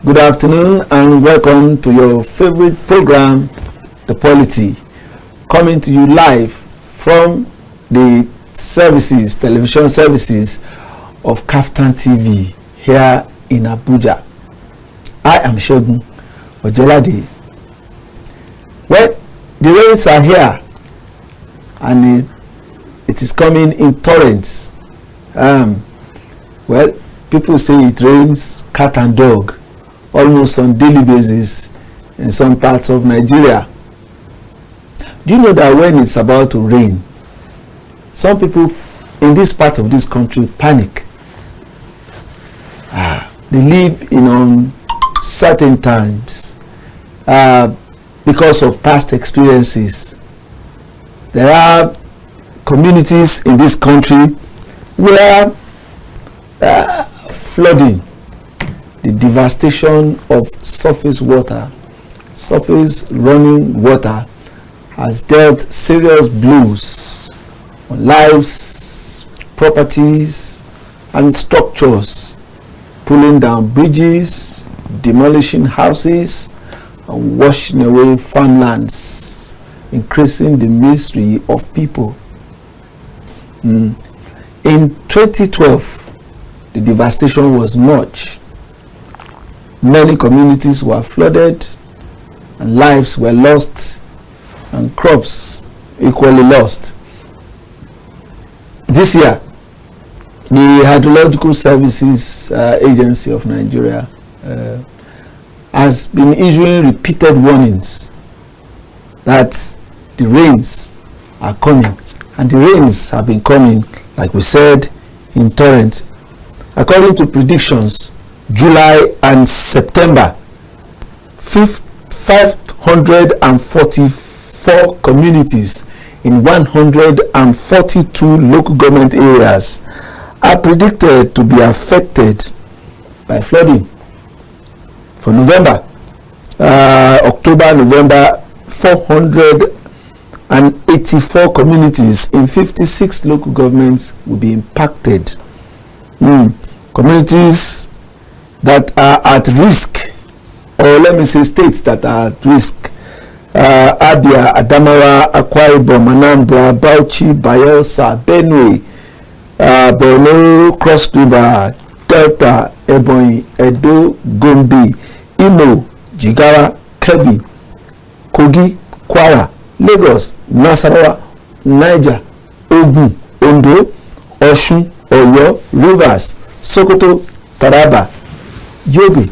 Good afternoon and welcome to your favorite program, the Polity, coming to you live from the television services of Kaftan TV here in Abuja. I am Segun Ojelade. Well, the rains are here and it is coming in torrents. Well, people say it rains cat and dog almost on daily basis in some parts of Nigeria. Do you know that when it's about to rain, some people in this part of this country panic? They live in uncertain times because of past experiences. There are communities in this country where flooding, the devastation of surface running water has dealt serious blows on lives, properties, and structures, pulling down bridges, demolishing houses, and washing away farmlands, increasing the misery of people. In 2012, the devastation was much. Many communities were flooded and lives were lost and crops equally lost. This year, the Hydrological Services Agency of Nigeria has been issuing repeated warnings that the rains are coming, and the rains have been coming, like we said, in torrents. According to predictions, July and September, 544 communities in 142 local government areas are predicted to be affected by flooding. For October-November, 484 communities in 56 local governments will be impacted. Communities that are at risk, or let me say states that are at risk: Abia, Adamawa, Akwa Ibom, Anambra, Bauchi, Bayelsa, Benue, Borno, Cross River, Delta, Ebonyi, Edo, Gombe, Imo, Jigawa, Kebbi, Kogi, Kwara, Lagos, Nasarawa, Niger, Ogun, Ondo, Osun, Oyo, Rivers, Sokoto, Taraba, Yobe,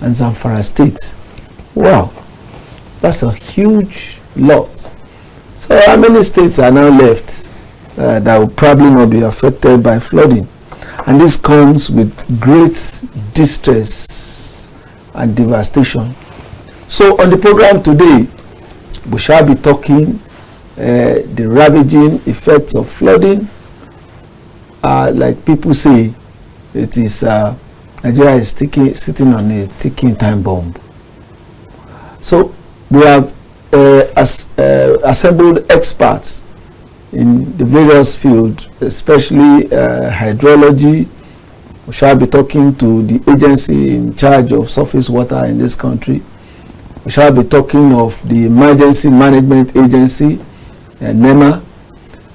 and Zamfara State. Wow, that's a huge lot. So how many states are now left that will probably not be affected by flooding? And this comes with great distress and devastation. So on the program today, we shall be talking the ravaging effects of flooding. Like people say, it is Nigeria is sitting on a ticking time bomb. So we have assembled experts in the various fields, especially hydrology. We shall be talking to the agency in charge of surface water in this country. We shall be talking of the Emergency Management Agency, NEMA,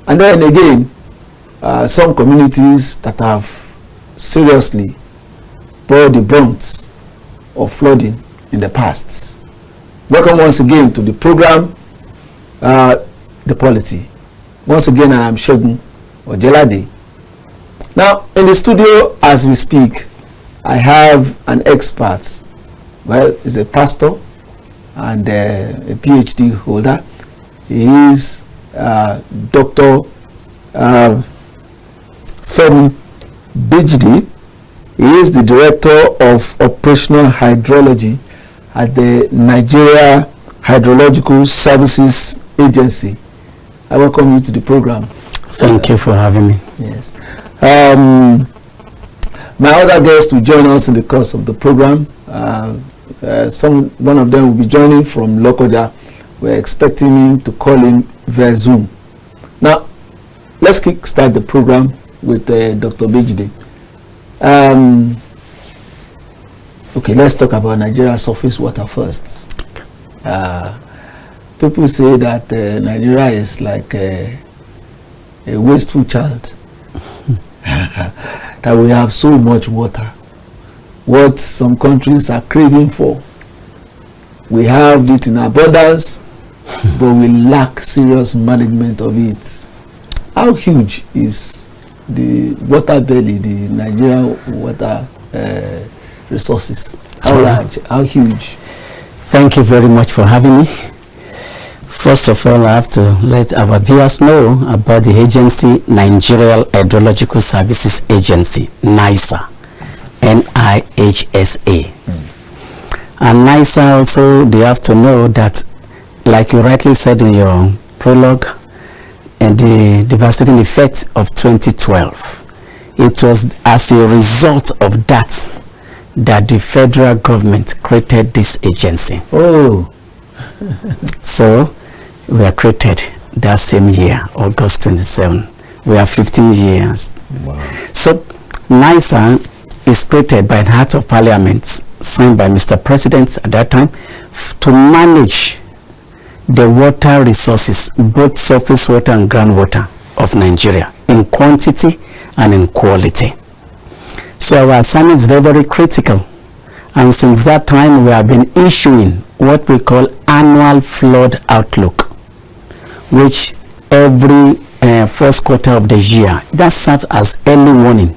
and then again, some communities that have seriously bore the brunt of flooding in the past. Welcome once again to the program, The Polity. Once again, I am Segun Ojelade. Now, in the studio as we speak, I have an expert. Well, he's a pastor and a PhD holder. He is Dr. Femi Bejide. He is the Director of Operational Hydrology at the Nigeria Meteorological Services Agency. I welcome you to the program. Thank you for having me. Yes. My other guests will join us in the course of the program. One of them will be joining from Lokoja. We're expecting him to call in via Zoom. Now, let's start the program with Dr. Bejide. Okay, let's talk about Nigeria surface water first. People say that Nigeria is like a wasteful child. That we have so much water. What some countries are craving for, we have it in abundance, but we lack serious management of it. How huge is the water belly, the Nigeria water resources? How large? How huge? Thank you very much for having me. First of all, I have to let our viewers know about the agency, Nigeria Meteorological Services Agency, NISA, NIHSA. And NISA also, they have to know that, like you rightly said in your prologue, and the devastating effect of 2012, it was as a result of that the federal government created this agency. Oh. So we are created that same year, August 27. We have 15 years. Wow. So NISA is created by an Act of Parliament signed by Mr. President at that time to manage the water resources, both surface water and groundwater of Nigeria, in quantity and in quality. So our assignment is very, very critical. And since that time, we have been issuing what we call annual flood outlook, which every first quarter of the year, that serves as early warning.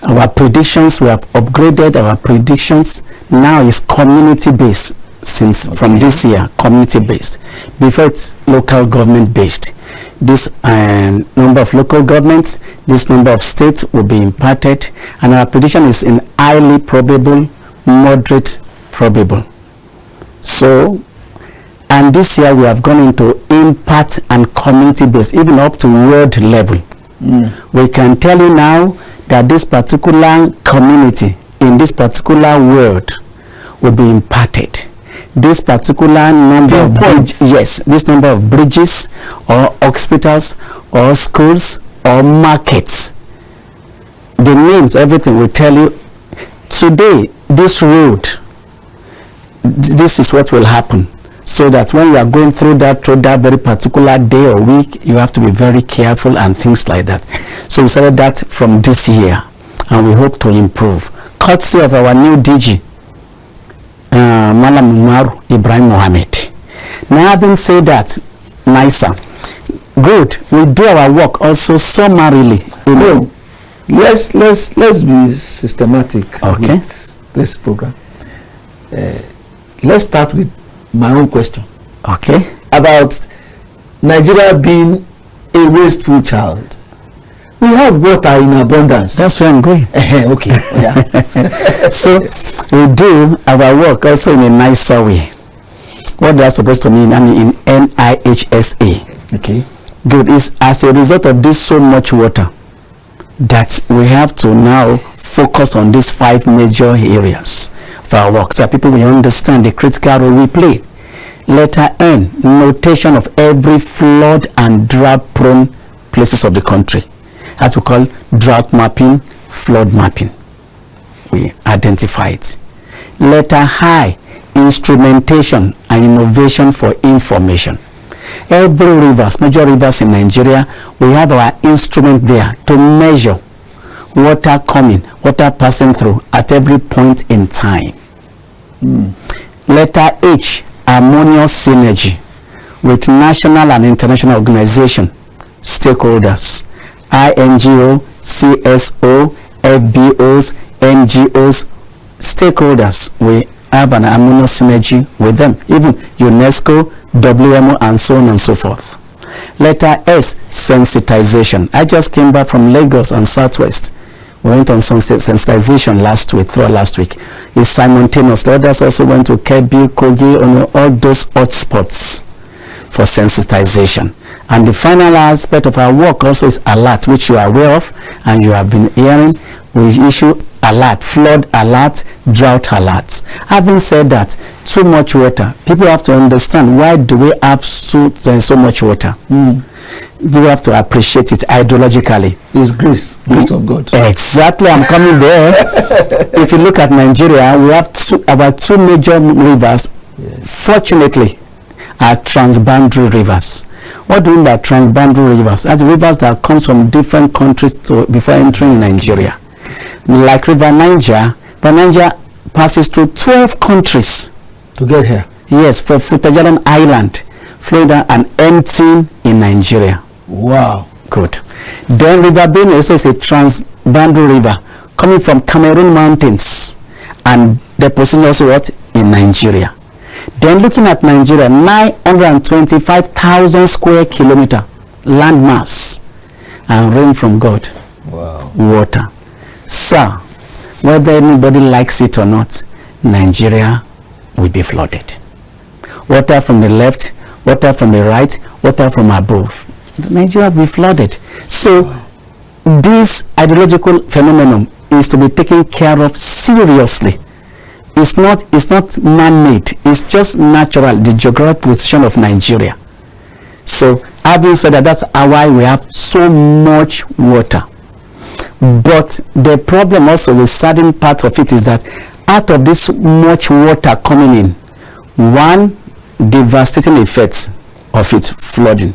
Our predictions, we have upgraded our predictions. Now is community based from this year, community based. Before it's local government based. This number of local governments, this number of states will be imparted, and our prediction is in highly probable, moderate probable. So, and this year we have gone into impact and community based, even up to world level. We can tell you now that this particular community in this particular world will be impacted. This particular number of this number of bridges or hospitals or schools or markets, the names, everything will tell you today this road, this is what will happen. So that when you are going through that very particular day or week, you have to be very careful and things like that. So we started that from this year, and we hope to improve. Courtesy of our new DG, Malam Umaru Ibrahim Mohammed. Now, having said that, NISA, good, we do our work also summarily. No, let's be systematic with this program. Let's start with my own question. Okay. About Nigeria being a wasteful child. We have water in abundance. That's where I'm going. Okay. Yeah. So we do our work also in a nicer way. What they are supposed to mean, in NIHSA. Okay. Good. Is as a result of this so much water that we have to now focus on these 5 major areas for our work, so people will understand the critical role we play. Letter N, notation of every flood and drought-prone places of the country. As we call drought mapping, flood mapping. We identify it. Letter I, instrumentation and innovation for information. Every rivers, major rivers in Nigeria, we have our instrument there to measure water coming, water passing through at every point in time. Letter H, harmonious synergy with national and international organization, stakeholders, INGO, CSO, FBOs, NGOs, stakeholders. We have an harmonious synergy with them, even UNESCO, WMO, and so on and so forth. Letter S, sensitization. I just came back from Lagos and Southwest. We went on sensitization last week. It's simultaneous. Others also went to Kebbi, Kogi, on all those hotspots for sensitization. And the final aspect of our work also is alert, which you are aware of and you have been hearing. We issue alert, flood alert, drought alerts. Having said that, too much water, people have to understand, why do we have so much water? You have to appreciate it hydrologically. It's grace of God. Exactly, I'm coming there. If you look at Nigeria, we have about two major rivers. Yes. Fortunately, are transboundary rivers. What do we mean by transboundary rivers? That's rivers that comes from different countries before entering Nigeria. Like River Niger, but Niger passes through 12 countries to get here. Yes, for Futajalan Island, Florida, and emptying in Nigeria. Wow. Good. Then River Benue also is a transboundary river coming from Cameroon mountains and depositing also what? In Nigeria. Then looking at Nigeria, 925,000 square kilometer land mass and rain from God. Wow. Water. So, whether anybody likes it or not, Nigeria will be flooded. Water from the left, water from the right, water from above. Nigeria will be flooded. So, this hydrological phenomenon is to be taken care of seriously. It's not man-made. It's just natural, the geographic position of Nigeria. So, having said that, that's why we have so much water. But the problem also, the saddening part of it is that out of this much water coming in, one, devastating effect of it, flooding.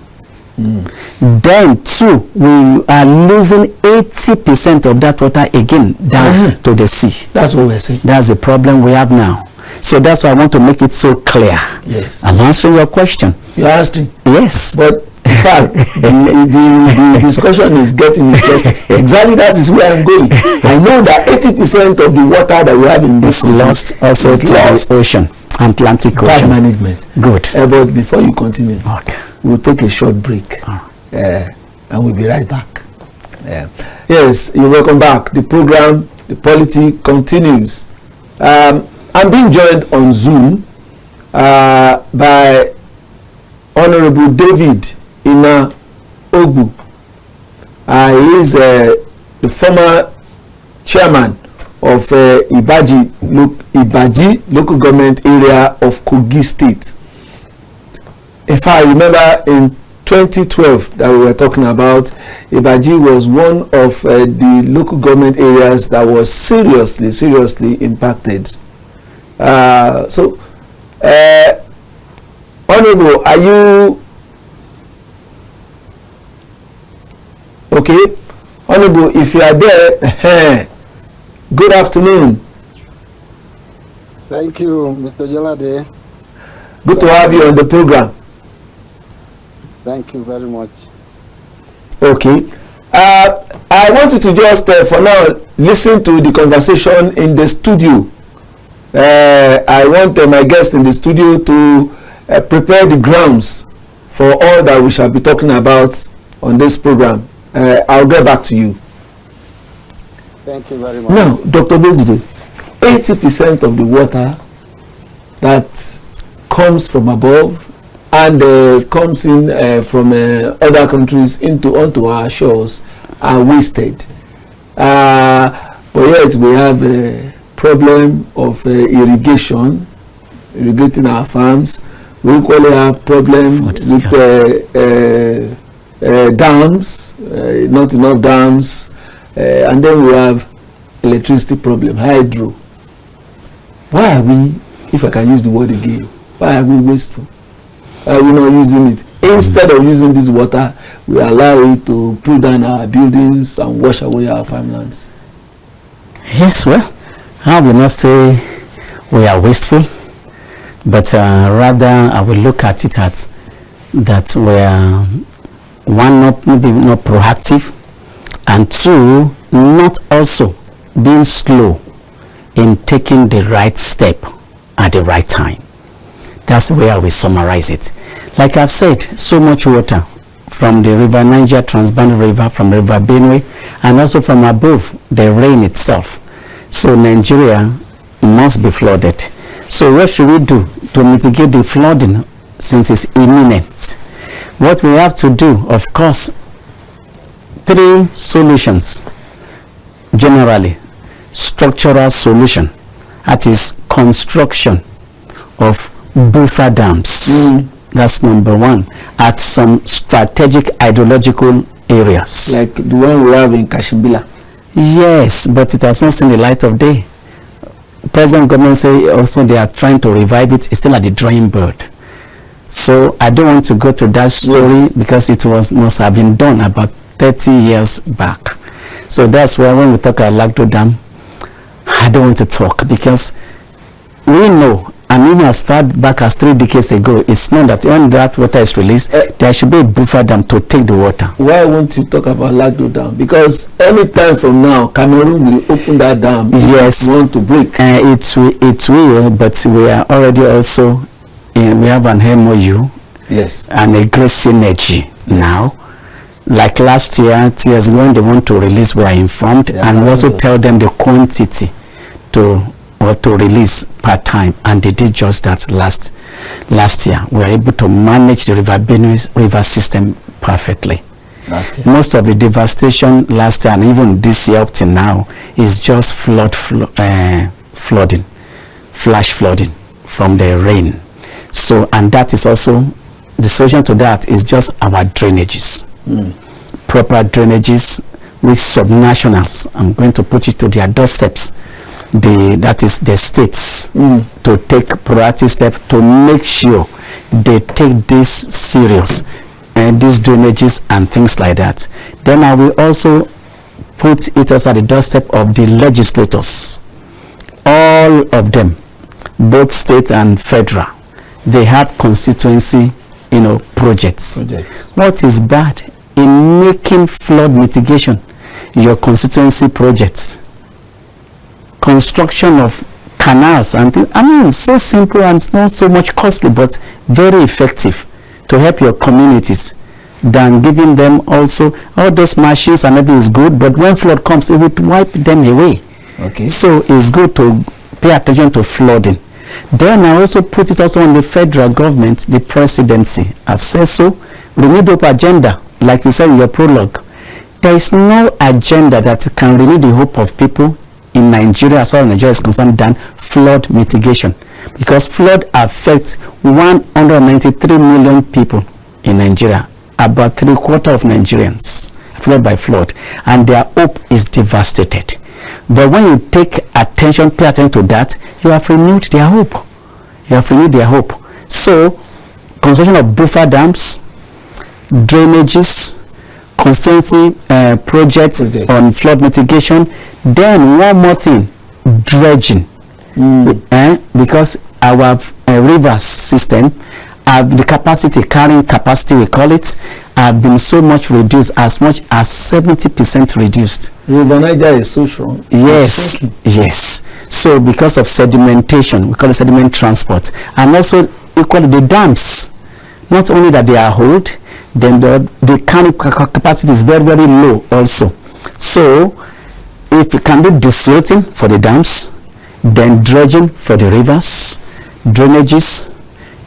Then two, we are losing 80% of that water again down to the sea. That's what we're saying. That's the problem we have now. So that's why I want to make it so clear. Yes. I'm answering your question. You're answering? Yes. But in fact, the discussion is getting interesting. Exactly, that is where I'm going. I know that 80% of the water that we have in this country lost also to the ocean, Atlantic Ocean. Bad management. Good. But before you continue, okay, we'll take a short break, and we'll be right back. Yes, you're welcome back. The program, the Polity, continues. I'm being joined on Zoom by Honorable David Ina Ogbu. He is the former chairman of Ibaji local government area of Kogi State. If I remember, in 2012 that we were talking about, Ibaji was one of the local government areas that was seriously impacted. Honorable, are you okay? Honorable, if you are there, good afternoon. Thank you, Mr. Jalade. Good to have you on the program. Thank you very much. Okay. I want you to just, for now, listen to the conversation in the studio. I want my guest in the studio to prepare the grounds for all that we shall be talking about on this program. I'll get back to you. Thank you very much. Now, Dr. Bojide, 80% of the water that comes from above and comes in from other countries onto our shores are wasted. But yet we have a problem of irrigating our farms. We equally have problem with dams, not enough dams, and then we have electricity problem, hydro. Why are we, if I can use the word again, why are we wasteful? Why are we not using it? Instead of using this water, we allow it to pull down our buildings and wash away our farmlands. Yes, well, I will not say we are wasteful, but rather I will look at it as that we are, one, maybe not proactive, and two, not also being slow in taking the right step at the right time. That's where we summarize it. Like I've said, so much water from the River Niger, Transboundary River, from River Benue, and also from above, the rain itself. So Nigeria must be flooded. So what should we do to mitigate the flooding, since it's imminent? What we have to do, of course, 3 solutions generally. Structural solution, that is construction of buffer dams. That's number 1 at some strategic hydrological areas. Like the one we have in Kashimbila. Yes, but it has not seen the light of day. Present government say also they are trying to revive it. It's still at the drawing board. So I don't want to go to that story because it must have been done about 30 years back. So that's why when we talk about Lagdo Dam, I don't want to talk because we know, and even as far back as 3 decades ago, it's known that when that water is released, there should be a buffer dam to take the water. Why won't you talk about Lagdo Dam? Because any time from now, Cameroon will open that dam. Yes, if you want to break. It will, but we are already also we have an MOU. Yes. And a great synergy now. Like last year, 2 years ago, when they want to release, we are informed, and we also tell them the quantity to release per time, and they did just that last year. We were able to manage the river system perfectly. Last year. Most of the devastation last year and even this year up to now is just flooding, flash flooding from the rain. So, and that is also the solution to that is just our drainages. Proper drainages with subnationals. I'm going to put it to their doorsteps. That is the states to take proactive steps to make sure they take this serious, and these drainages and things like that. Then I will also put it also at the doorstep of the legislators. All of them, both state and federal, they have constituency, projects. What is bad in making flood mitigation your constituency projects? Construction of canals and things. I mean, it's so simple and it's not so much costly, but very effective to help your communities than giving them also all those machines and everything is good, but when flood comes, it would wipe them away. Okay. So it's good to pay attention to flooding. Then I also put it also on the federal government, the presidency. I've said so. Renew the hope agenda, like you said in your prologue. There is no agenda that can renew the hope of people in Nigeria, as far as Nigeria is concerned, than flood mitigation. Because flood affects 193 million people in Nigeria, about 3/4 of Nigerians affected by flood, and their hope is devastated. But when you pay attention to that, you have renewed their hope. You have renewed their hope. So, construction of buffer dams, drainages, constituency projects on flood mitigation. Then one more thing, dredging. Because our river system, the carrying capacity we call it, have been so much reduced, as much as 70% reduced. River Niger is so strong. Yes, yes. So because of sedimentation, we call it sediment transport, and also equally the dams. Not only that they are old, then the carrying capacity is very, very low also. So if we can do desilting for the dams, then dredging for the rivers, drainages,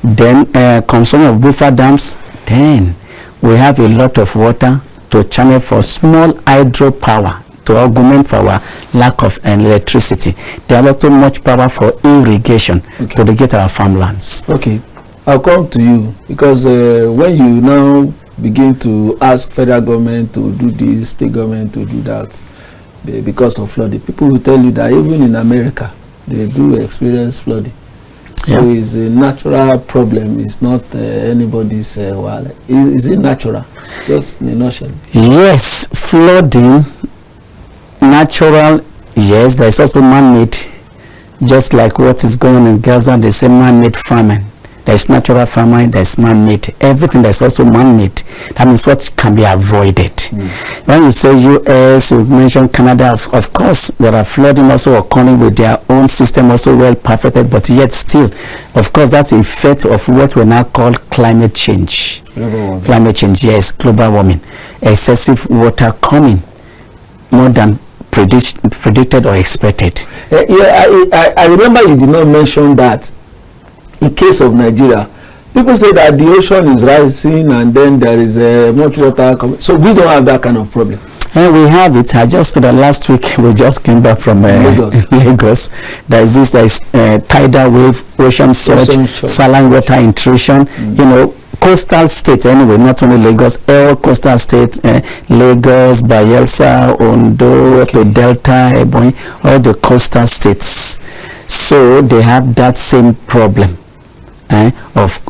then construction of buffer dams, then we have a lot of water to channel for small hydropower to augment for our lack of electricity. There are also much power for irrigation to irrigate our farmlands. Okay, I'll come to you because when you now begin to ask federal government to do this, state government to do that, because of flooding, people will tell you that even in America, they do experience flooding. So it's a natural problem. It's not anybody's Is it natural? Just in a nutshell. Yes, flooding, natural. Yes, there's also man-made. Just like what is going on in Gaza, they say man-made famine. There's natural famine, there's man-made. Everything that's also man-made. That means what can be avoided. When you say US, you mentioned Canada, of course, there are flooding also occurring with their own system also well perfected, but yet still, of course, that's the effect of what we now call climate change. Climate change, yes, global warming. Excessive water coming more than predicted or expected. I remember you did not mention that in case of Nigeria, people say that the ocean is rising and then there is much water coming. So we don't have that kind of problem. And we have it. I just said that last week we just came back from Lagos. There is this tidal wave, ocean surge, saline water intrusion. You know, coastal states anyway, not only Lagos, all coastal states, Lagos, Bayelsa, Ondo, to Delta, Ebonyi, all the coastal states. So they have that same problem of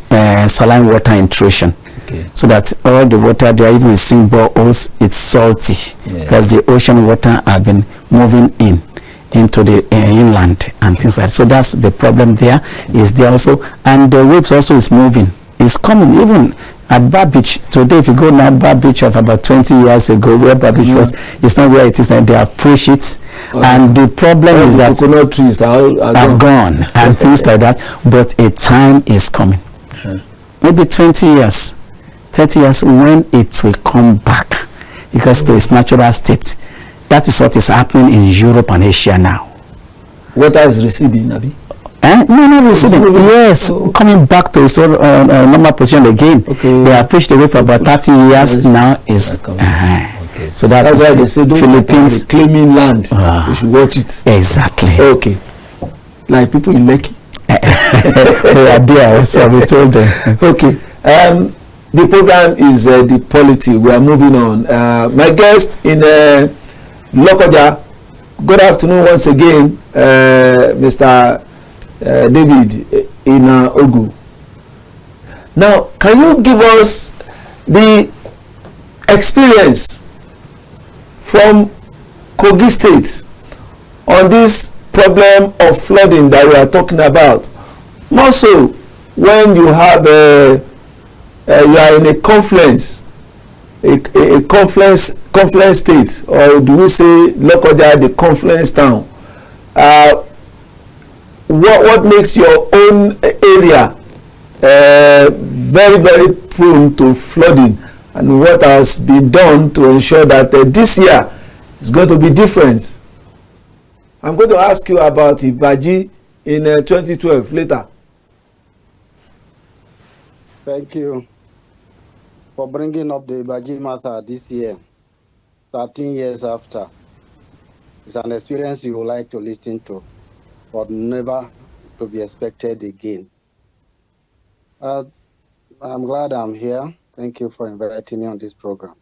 saline water intrusion. Okay. So that all the water there, even in boreholes, it's salty because the ocean water have been moving into the inland and things like that. So that's the problem there. Is there also, and the waves also is moving. It's coming even at Bar Beach today. If you go now, Bar Beach of about 20 years ago, where Bar Beach was, it's not where it is, and they have pushed it. And the problem is that coconut trees are gone and things like that. But a time is coming, maybe 20 years. 30 years when it will come back because to its natural state. That is what is happening in Europe and Asia now. Water is receding, Abi? No, receding. Yes, coming back to its normal position again. Okay. They have pushed away for about 30 years now. Okay. So that's why they say Philippines claiming land. You should watch it. Exactly. Okay. Like people in Lekki. They are there, so we told them. Okay. The program is the Polity. We are moving on. My guest in Lokoja, good afternoon once again, Mr. David in Ogu. Now, can you give us the experience from Kogi State on this problem of flooding that we are talking about? More so when you have you are in a confluence, a confluence state, or do we say Lokoja, the confluence town? What makes your own area very, very prone to flooding, and what has been done to ensure that this year is going to be different? I'm going to ask you about Ibaji in 2012 later. Thank you for bringing up the Ibaji matter this year, 13 years after. It's an experience you would like to listen to, but never to be expected again. I'm glad I'm here. Thank you for inviting me on this program.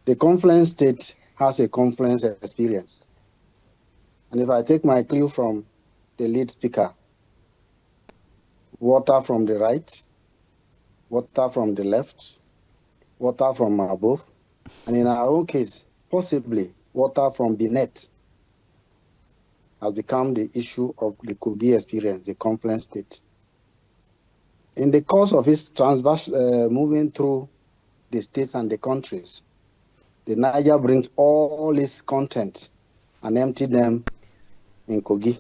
The confluence state has a confluence experience. And if I take my clue from the lead speaker, water from the right, water from the left, water from above, and in our own case, possibly water from beneath has become the issue of the Kogi experience, the confluence state. In the course of its transverse moving through the states and the countries, the Niger brings all its content and empty them in Kogi.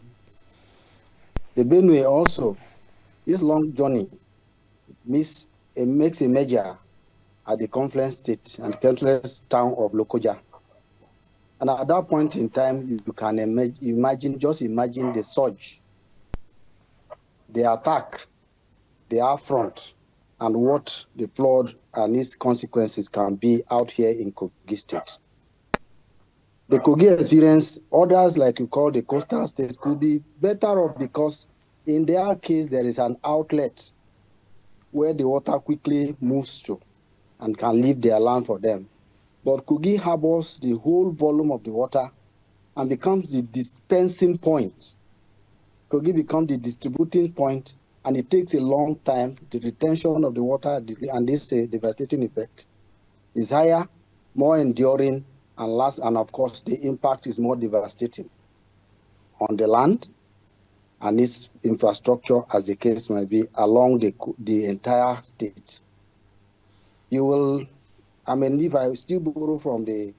The Benue also, this long journey makes a major at the confluence state and confluence town of Lokoja. And at that point in time, you can imagine the surge, the attack, the affront, and what the flood and its consequences can be out here in Kogi State. The Kogi experience, others like you call the coastal state, could be better off because in their case, there is an outlet where the water quickly moves to and can leave their land for them. But Kogi harbors the whole volume of the water and becomes the dispensing point. Kogi becomes the distributing point, and it takes a long time. The retention of the water and this devastating effect is higher, more enduring, and of course, the impact is more devastating on the land and its infrastructure, as the case may be, along the entire state. You will, if I still borrow from the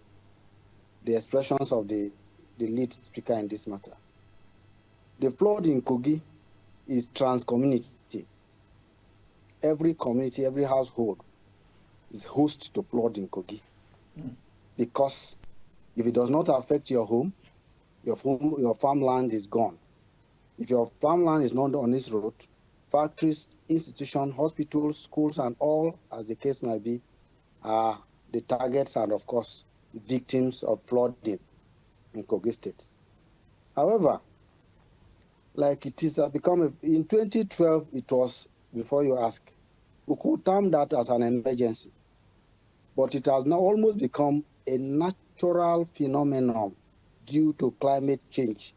expressions of the lead speaker in this matter, the flood in Kogi is trans-community. Every community, every household is host to flood in Kogi. Because if it does not affect your home, your farmland is gone. If your farmland is not on this road, factories, institutions, hospitals, schools, and all, as the case might be, are the targets and, of course, victims of flooding in Kogi State. However, like it is become, in 2012, it was, before you ask, we could term that as an emergency, but it has now almost become a natural phenomenon due to climate change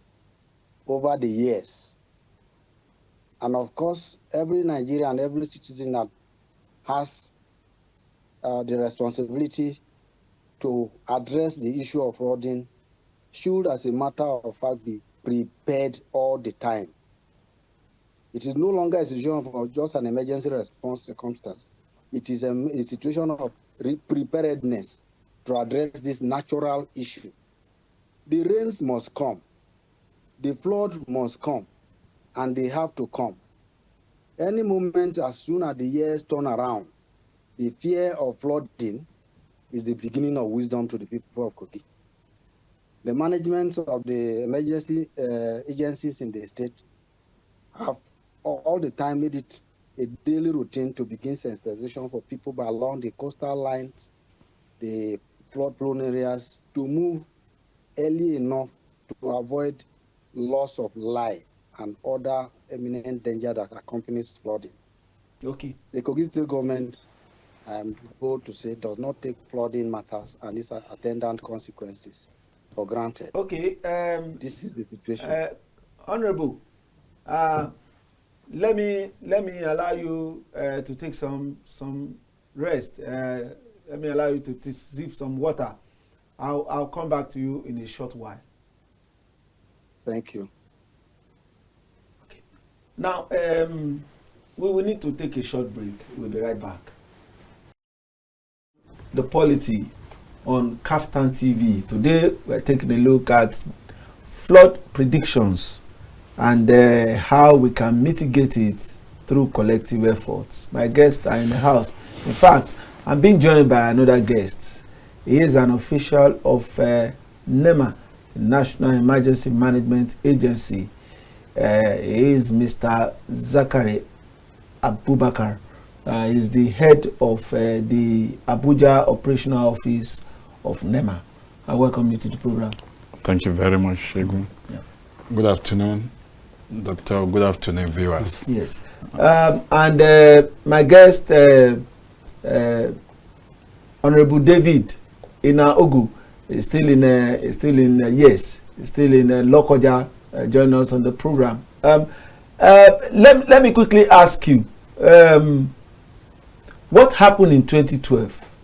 over the years. And of course, every Nigerian, every citizen that has the responsibility to address the issue of flooding should, as a matter of fact, be prepared all the time. It is no longer a situation of just an emergency response circumstance. It is a situation of preparedness to address this natural issue. The rains must come, the flood must come, and they have to come. Any moment, as soon as the years turn around, the fear of flooding is the beginning of wisdom to the people of Kogi. The management of the emergency agencies in the state have all the time made it a daily routine to begin sensitization for people along the coastal lines, the flood-prone areas, to move early enough to avoid loss of life and other imminent danger that accompanies flooding. Okay. The Kogi State government, I'm bold to say, does not take flooding matters and its attendant consequences for granted. Okay. This is the situation. Honorable, let me allow you to take some rest. Let me allow you to sip some water. I'll come back to you in a short while. Thank you. Okay. Now, we will need to take a short break. We'll be right back. The Polity on Kaftan TV. Today, we're taking a look at flood predictions and how we can mitigate it through collective efforts. My guests are in the house. In fact, I'm being joined by another guest. He is an official of NEMA, National Emergency Management Agency. He is Mr. Zakari Abubakar. He is the head of the Abuja Operational Office of NEMA. I welcome you to the program. Thank you very much, Shegun. Yeah. Good afternoon, Doctor. Good afternoon, viewers. Yes. And my guest, Honorable David Ogu, is still in Lokoja, joining us on the program. Let me quickly ask you, what happened in 2012?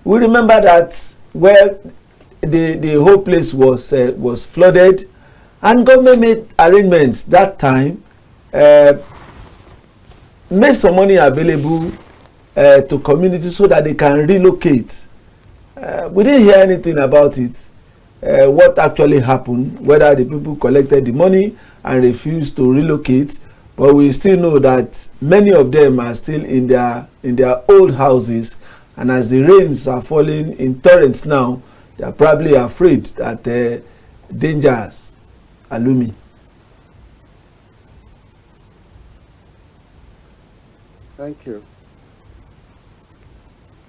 We remember that the whole place was flooded, and government made arrangements that time, made some money available to communities so that they can relocate. We didn't hear anything about it. What actually happened, whether the people collected the money and refused to relocate, but we still know that many of them are still in their old houses, and as the rains are falling in torrents now, they are probably afraid that dangers are looming. Thank you.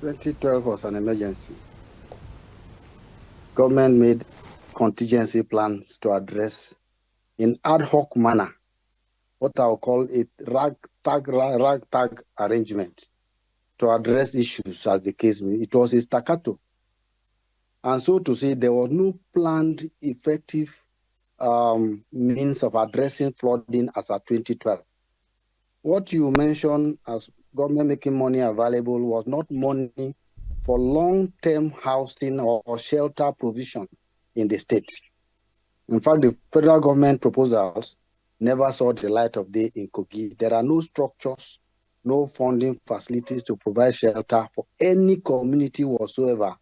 2012 was an emergency. Government made contingency plans to address in ad hoc manner what I'll call a ragtag arrangement to address issues as the case may. It was a staccato. And so to say, there was no planned effective means of addressing flooding as at 2012. What you mentioned as government making money available was not money for long-term housing or shelter provision in the state. In fact, the federal government proposals never saw the light of day in Kogi. There are no structures, no funding facilities to provide shelter for any community whatsoever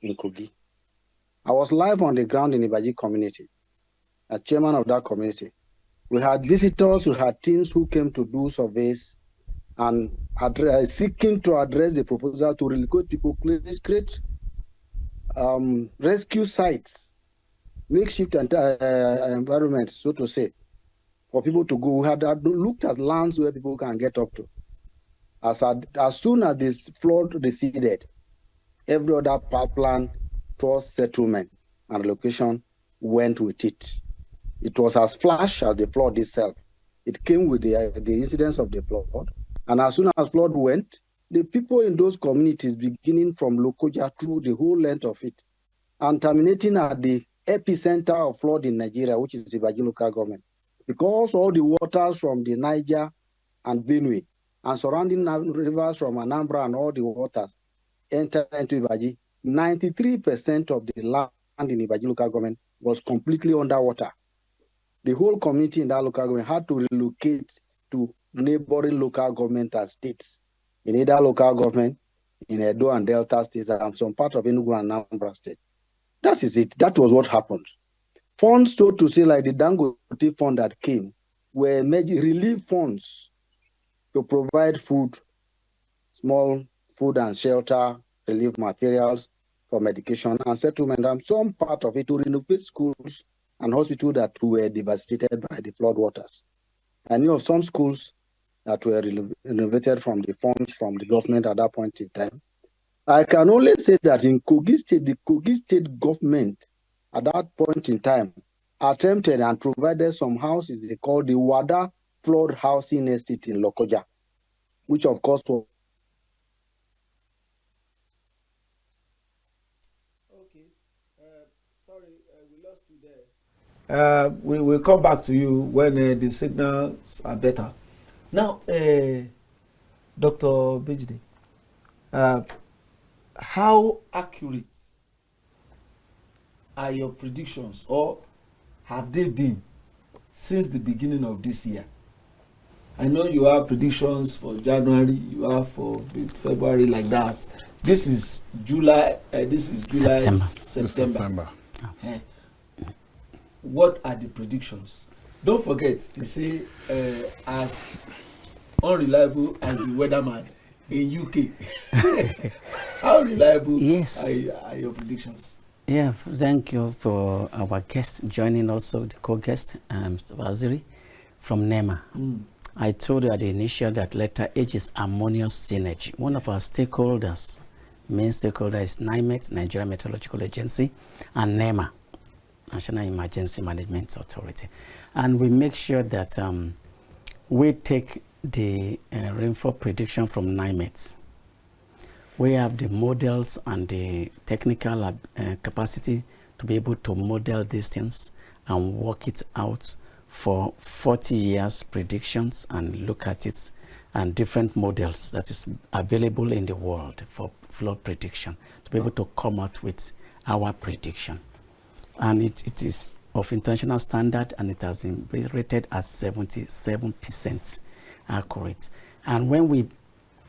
in Kogi. I was live on the ground in the Ibaji community, a chairman of that community. We had visitors, we had teams who came to do surveys and seeking to address the proposal to relocate people, create rescue sites, makeshift environments, so to say, for people to go. We had looked at lands where people can get up to. As soon as this flood receded, every other pipeline towards settlement and location went with it. It was as flash as the flood itself. It came with the incidence of the flood. And as soon as flood went, the people in those communities, beginning from Lokoja through the whole length of it, and terminating at the epicenter of flood in Nigeria, which is the Ibadan local government, because all the waters from the Niger and Benue and surrounding rivers from Anambra and all the waters enter into Ibadan, 93% of the land in Ibadan local government was completely underwater. The whole community in that local government had to relocate to neighboring local government and states, in either local government, in Edo and Delta states, and some part of Enugu and Anambra state. That is it. That was what happened. Funds, so to say, like the Dangote fund that came, were relief funds to provide food, small food and shelter, relief materials for medication and settlement, and some part of it to renovate schools and hospitals that were devastated by the flood waters. I knew of some schools that were renovated from the funds from the government at that point in time. I can only say that in Kogi State, the Kogi State government at that point in time attempted and provided some houses they called the Wada Flood Housing Estate in Lokoja, which of course was. Okay, sorry, we lost you there. We will come back to you when the signals are better. Now, Dr. Bijde, how accurate are your predictions, or have they been since the beginning of this year? I know you have predictions for January, you have for February, like that. This is July. September. Oh. What are the predictions? Don't forget to say as unreliable as the weatherman in UK. How reliable are your predictions? Yeah, thank you for our guest joining, also the co-guest, Mr. Waziri from NEMA. I told you at the initial that letter H is harmonious synergy. One of our stakeholders, main stakeholder, is NIMET, Nigeria Meteorological Agency, and NEMA, National Emergency Management Authority. And we make sure that we take the rainfall prediction from NIMET. We have the models and the technical capacity to be able to model these things and work it out for 40 years predictions and look at it and different models that is available in the world for flood prediction to be able to come out with our prediction. And it is of international standard, and it has been rated as 77% accurate. And when we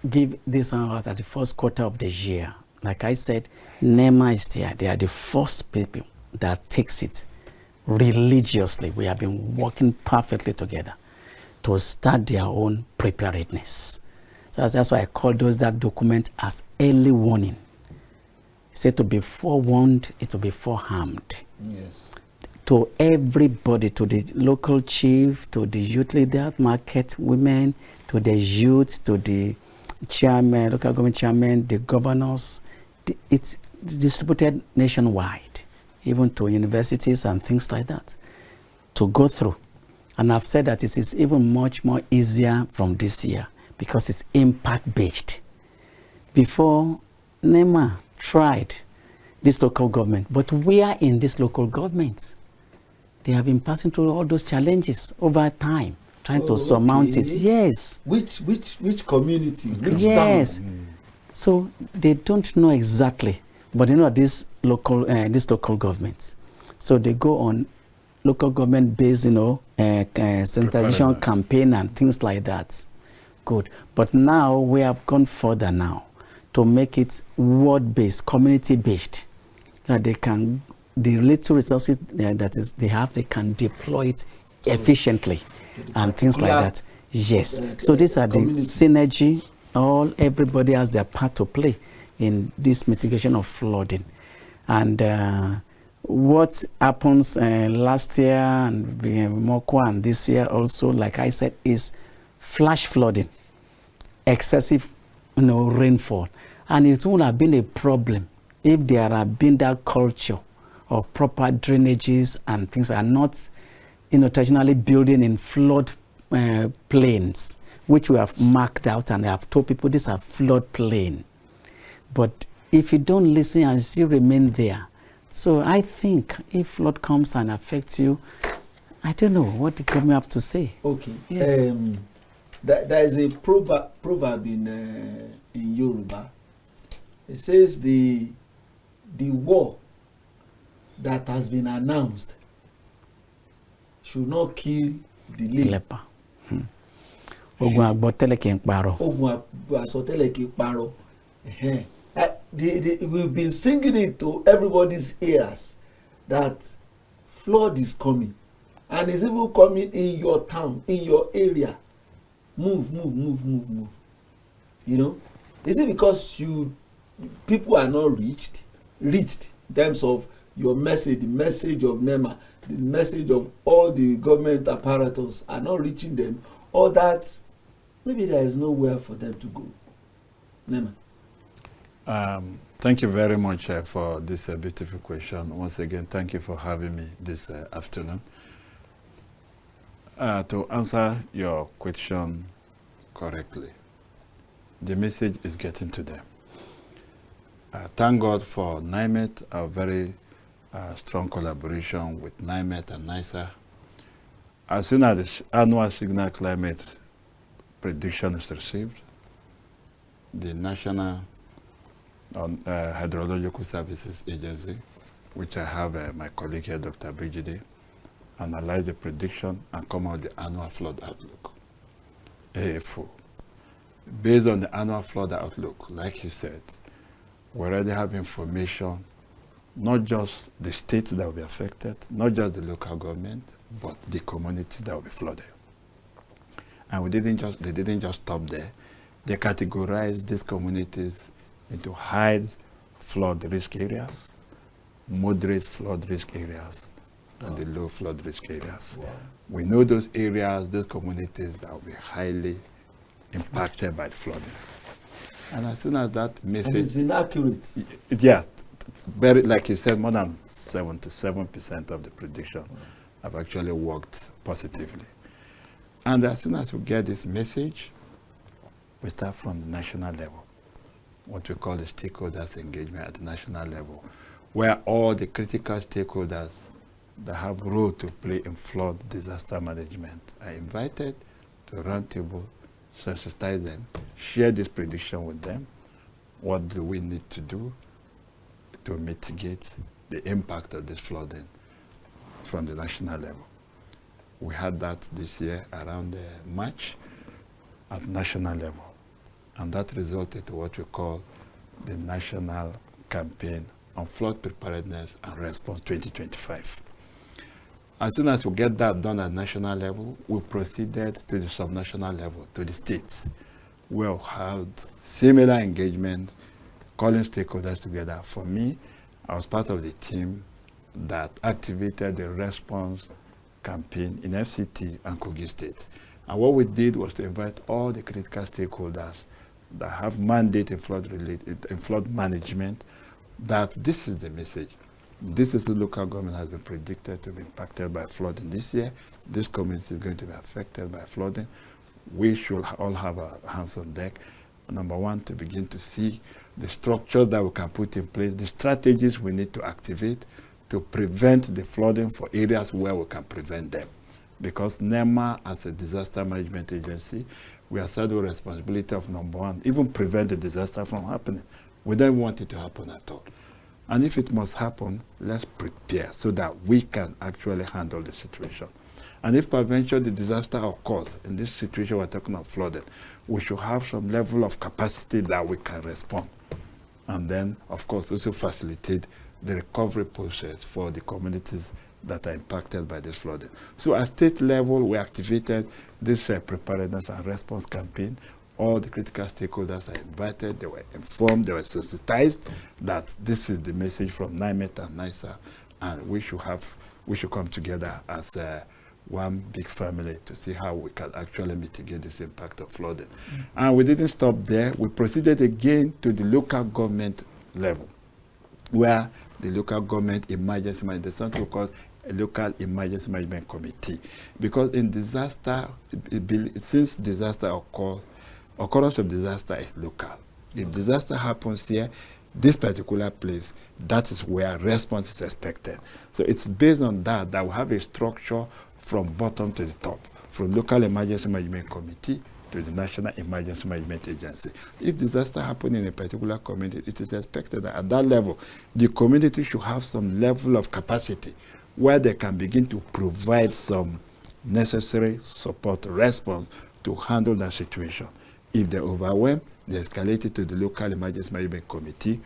give this out at the first quarter of the year, like I said, NEMA is there. They are the first people that takes it religiously. We have been working perfectly together to start their own preparedness. So that's why I call that document as early warning. Say to be forewarned, it will be forearmed. Yes. To everybody, to the local chief, to the youth leader, market women, to the youth, to the chairman, local government chairman, the governors. It's distributed nationwide, even to universities and things like that, to go through. And I've said that it is even much more easier from this year because it's impact-based. Before, NEMA tried this local government, but we are in this local government. They have been passing through all those challenges over time, trying to surmount it. Yes. Which community? Which yes. town? So they don't know exactly, but they know this local governments. So they go on local government based, sensitization campaign and things like that. Good. But now we have gone further now to make it ward-based, community-based, that they can, the little resources they have, they can deploy it efficiently and things like that. Yes. So these are the synergy. Everybody has their part to play in this mitigation of flooding. And what happens last year and Mokwa and this year also, like I said, is flash flooding, excessive rainfall. And it would have been a problem if there had been that culture of proper drainages and things are not traditionally building in flood plains, which we have marked out and have told people these are flood plain. But if you don't listen and still remain there, so I think if flood comes and affects you, I don't know what the government have to say. Okay. Yes. There is a proverb in Yoruba. It says the war that has been announced should not kill the leper. Ogun agbotele kì í parọ́. Ogun asọtẹ́lẹ̀ kì í parọ́. We've been singing it to everybody's ears that flood is coming, and it's even coming in your town, in your area. Move. Is it because people are not reached in terms of your message, the message of NEMA, the message of all the government apparatus are not reaching them, or that maybe there is nowhere for them to go? NEMA. Thank you very much for this beautiful question. Once again, thank you for having me this afternoon. To answer your question correctly, the message is getting to them. Thank God for NIMET, a very strong collaboration with NIMET and NISA. As soon as the annual signal climate prediction is received, the National Hydrological Services Agency, which I have my colleague here, Dr. Brigide, analyze the prediction and come out with the annual flood outlook, AFO. Based on the annual flood outlook, like you said, we already have information, not just the states that will be affected, not just the local government, but the community that will be flooded. And they didn't just stop there. They categorized these communities into high flood risk areas, moderate flood risk areas, and the low flood risk areas. Wow. We know those areas, those communities that will be highly impacted by the flooding. And as soon as that message... And it's been accurate. Yeah, very, like you said, more than 77% of the prediction have actually worked positively. And as soon as we get this message, we start from the national level, what we call the stakeholders engagement at the national level, where all the critical stakeholders that have a role to play in flood disaster management are invited to a roundtable, sensitize them, share this prediction with them. What do we need to do to mitigate the impact of this flooding from the national level? We had that this year around March at national level, and that resulted in what we call the National Campaign on Flood Preparedness and Response 2025. As soon as we get that done at national level, we proceeded to the subnational level, to the states. We'll have similar engagement, calling stakeholders together. For me, I was part of the team that activated the response campaign in FCT and Kogi State. And what we did was to invite all the critical stakeholders that have mandate in flood management, that this is the message. This is the local government has been predicted to be impacted by flooding this year. This community is going to be affected by flooding. We should all have our hands on deck. Number one, to begin to see the structure that we can put in place, the strategies we need to activate to prevent the flooding for areas where we can prevent them. Because NEMA, as a disaster management agency, we are saddled with responsibility of number one, even prevent the disaster from happening. We don't want it to happen at all. And if it must happen, let's prepare so that we can actually handle the situation. And if peradventure the disaster occurs, in this situation we're talking about flooding, we should have some level of capacity that we can respond. And then, of course, also facilitate the recovery process for the communities that are impacted by this flooding. So at state level, we activated this preparedness and response campaign. All the critical stakeholders are invited, they were informed, they were sensitized that this is the message from NIMET and NISA, and we should come together as one big family to see how we can actually mitigate this impact of flooding. And we didn't stop there. We proceeded again to the local government level, where the local government emergency management, there's something called a local emergency management committee, because in disaster, since disaster occurs, occurrence of disaster is local. If disaster happens here, this particular place, that is where response is expected. So it's based on that we have a structure from bottom to the top, from local emergency management committee to the National Emergency Management Agency. If disaster happens in a particular community, it is expected that at that level, the community should have some level of capacity where they can begin to provide some necessary support response to handle that situation. If they're overwhelmed, they escalate it to the local emergency management committee,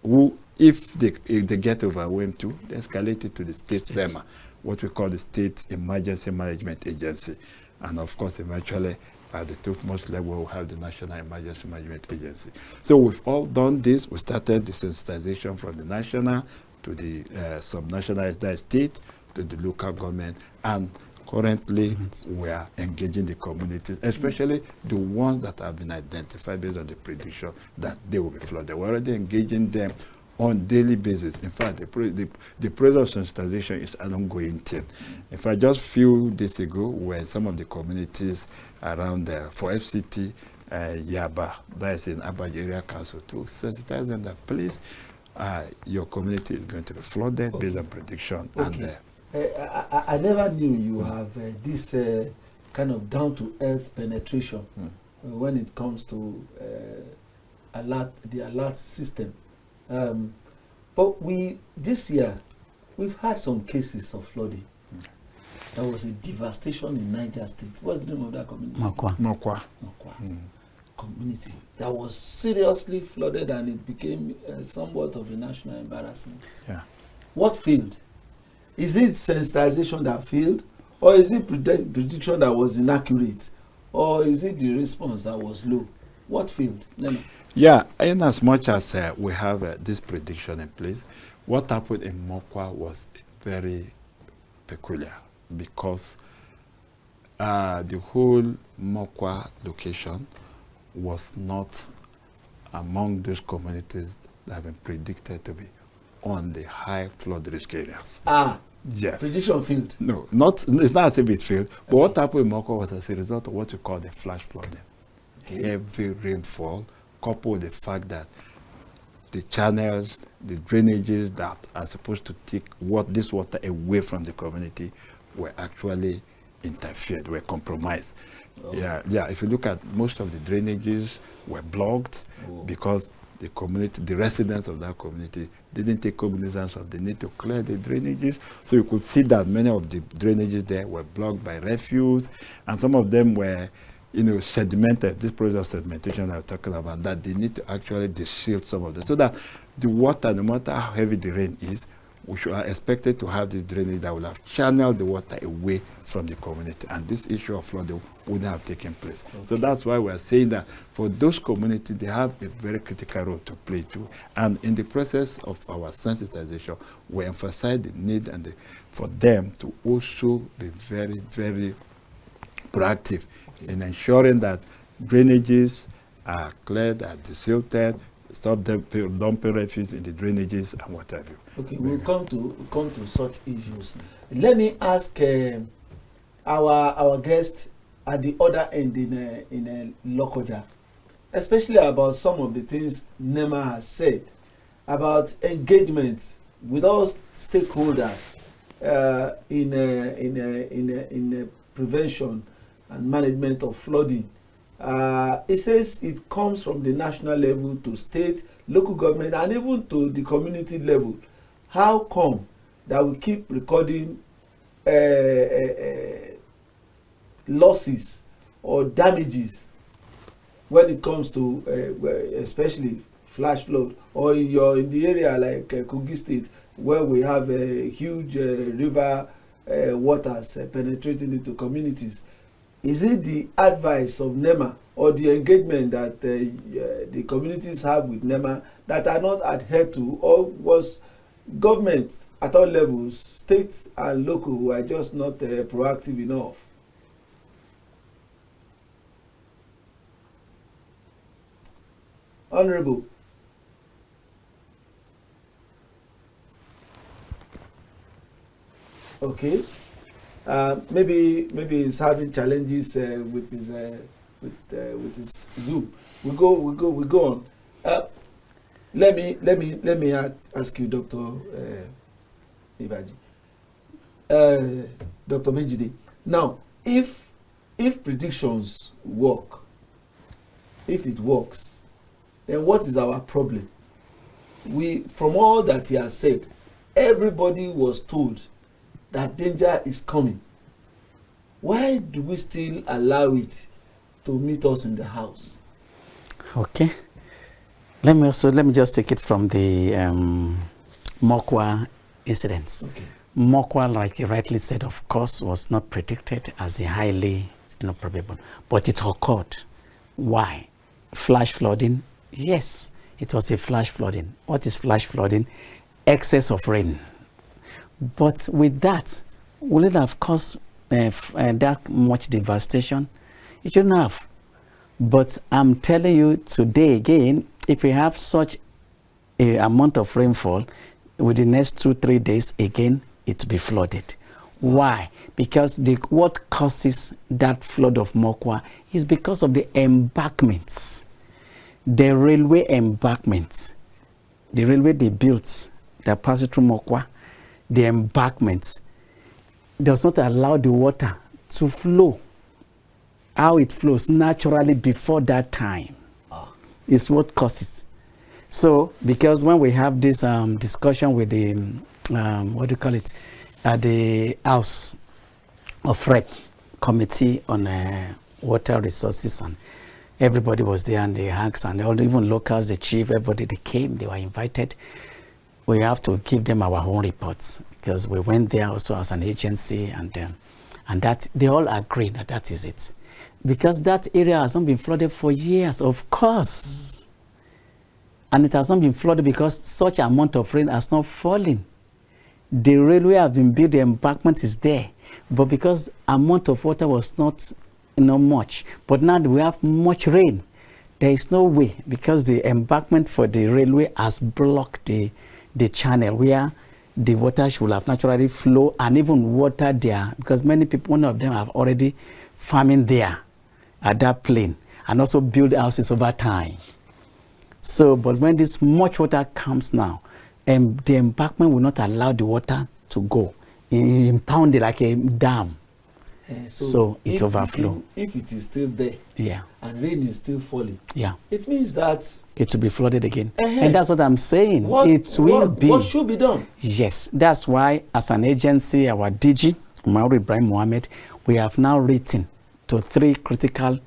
who, if they get overwhelmed too, they escalate it to the state SEMA, what we call the State Emergency Management Agency. And of course, eventually, at the topmost level, we'll have the National Emergency Management Agency. So we've all done this. We started the sensitization from the national to the sub-national state to the local government, and currently we are engaging the communities, especially the ones that have been identified based on the prediction that they will be flooded. We're already engaging them on daily basis. In fact, the process of sensitization is an ongoing thing. In fact, just a few days ago, when some of the communities around for FCT, Yaba, that is in Abaji Area Council, to sensitize them that please, your community is going to be flooded based on prediction. Okay. And I never knew you have this kind of down-to-earth penetration when it comes to the alert system. But this year, we've had some cases of flooding. There was a devastation in Niger State. What's the name of that community? Mokwa. Community that was seriously flooded, and it became somewhat of a national embarrassment. Yeah. What failed? Is it sensitization that failed, or is it prediction that was inaccurate, or is it the response that was low? What failed? No. Yeah, in as much as we have this prediction in place, what happened in Mokwa was very peculiar, because the whole Mokwa location was not among those communities that have been predicted to be on the high flood risk areas. Yes. Prediction failed. No, it's not as if it failed. But what happened in Mokwa was as a result of what we call the flash flooding. Okay. Heavy rainfall, coupled with the fact that the channels, the drainages that are supposed to take this water away from the community were actually interfered, were compromised. Oh. Yeah. If you look at most of the drainages were blocked because the community, the residents of that community, didn't take cognizance of the need to clear the drainages. So you could see that many of the drainages there were blocked by refuse, and some of them were, sedimented. This process of sedimentation I'm talking about, that they need to actually deshield some of them, so that the water, no matter how heavy the rain is, we should are expected to have the drainage that will have channeled the water away from the community, and this issue of flooding wouldn't have taken place. Okay. So that's why we are saying that for those communities, they have a very critical role to play too. And in the process of our sensitization, we emphasize the need for them to also be very, very proactive in ensuring that drainages are cleared, are desilted, stop dumping refuse in the drainages and what have you. Okay, we'll come to such issues. Let me ask our guest at the other end in Lokoja, especially about some of the things NEMA has said about engagement with all stakeholders in prevention and management of flooding. It says it comes from the national level to state, local government, and even to the community level. How come that we keep recording losses or damages when it comes to especially flash flood, or in the area like Kogi State, where we have huge river waters penetrating into communities? Is it the advice of NEMA or the engagement that the communities have with NEMA that are not adhered to, or was government at all levels, state and local, are just not proactive enough. Honorable. Okay. Maybe he's having challenges with his Zoom. We go on. Let me ask you, Dr. Ibaji, Dr. Mejide. Now, if predictions work, if it works, then what is our problem? From all that he has said, everybody was told that danger is coming. Why do we still allow it to meet us in the house? Okay. Let me just take it from the Mokwa incidents. Okay. Mokwa, like you rightly said, of course, was not predicted as a highly probable, but it occurred. Why? Flash flooding? Yes, it was a flash flooding. What is flash flooding? Excess of rain. But with that, will it have caused that much devastation? It shouldn't have. But I'm telling you today again, if we have such a amount of rainfall within the next 2-3 days, again, it will be flooded. Why? Because what causes that flood of Mokwa is because of the embankments. The railway embankments, the railway they built that passes through Mokwa, the embankments does not allow the water to flow how it flows naturally before that time. Is what causes. So, because when we have this discussion with the, what do you call it, at the House of Rep Committee on Water Resources, and everybody was there, and the hacks and all, even locals, the chief, everybody, they came, they were invited. We have to give them our own reports, because we went there also as an agency, and that they all agree that that is it. Because that area has not been flooded for years, of course. And it has not been flooded because such amount of rain has not fallen. The railway has been built, the embankment is there. But because amount of water was not much. But now we have much rain. There is no way, because the embankment for the railway has blocked the channel where the water should have naturally flow and even water there. Because many people, one of them have already farming there at that plain and also build houses over time. So, but when this much water comes now, the embankment will not allow the water to go. Impound it like a dam. So it overflow. If it is still there, yeah, and rain is still falling, yeah, it means that it will be flooded again. And that's what I'm saying. It will be. What should be done? Yes, that's why as an agency, our DG, Umaru Ibrahim Mohammed, we have now written to 3 critical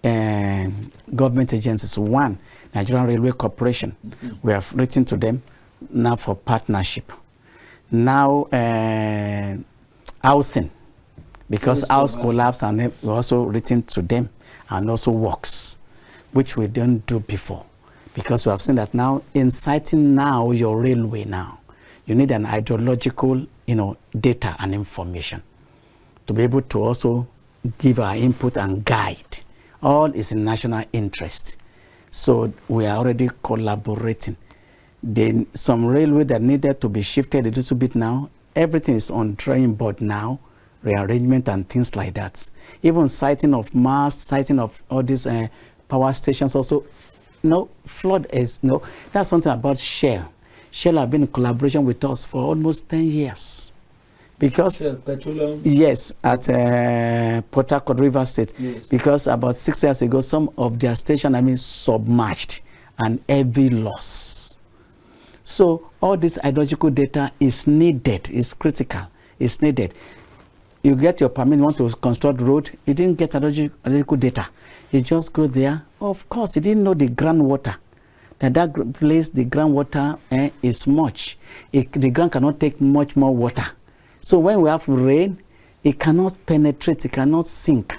government agencies. 1, Nigeria Railway Corporation. We have written to them now for partnership. Now, housing, because house collapse, and we also written to them, and also works, which we didn't do before, because we have seen that now inciting now your railway now, you need an hydrological, data and information to be able to also give our input and guide. All is in national interest. So we are already collaborating. Then some railway that needed to be shifted a little bit now, everything is on drawing board now, rearrangement and things like that. Even siting of masts, siting of all these power stations also. Flood is, that's something about Shell. Shell have been in collaboration with us for almost 10 years. Because, petroleum. Yes, at Port Harcourt, River State. Yes. Because about 6 years ago, some of their stations submerged and heavy loss. So all this hydrological data is needed, is critical, is needed. You get your permit, you want to construct road, you didn't get hydrological data. You just go there. Of course, you didn't know the groundwater. That place, the groundwater is much. The ground cannot take much more water. So when we have rain, it cannot penetrate, it cannot sink.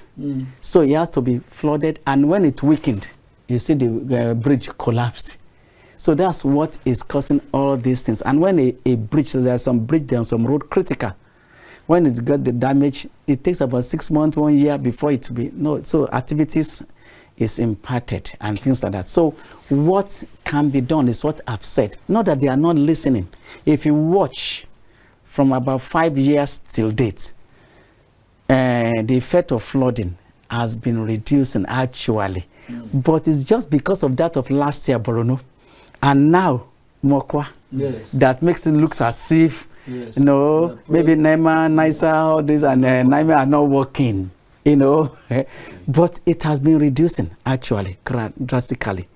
So it has to be flooded, and when it's weakened, you see the bridge collapsed. So that's what is causing all these things. And when a bridge, so there's some bridge there, some road critical, when it got the damage, it takes about 6 months, 1 year before it be, no, so activities is impacted and things like that. So what can be done is what I've said. Not that they are not listening. If you watch from about 5 years till date, the effect of flooding has been reducing actually. But it's just because of that of last year, Borono, and now Mokwa, that makes it look as if, Yes. you know, maybe NEMA, NISA, all this, and NIMET are not working, you know. But it has been reducing actually drastically.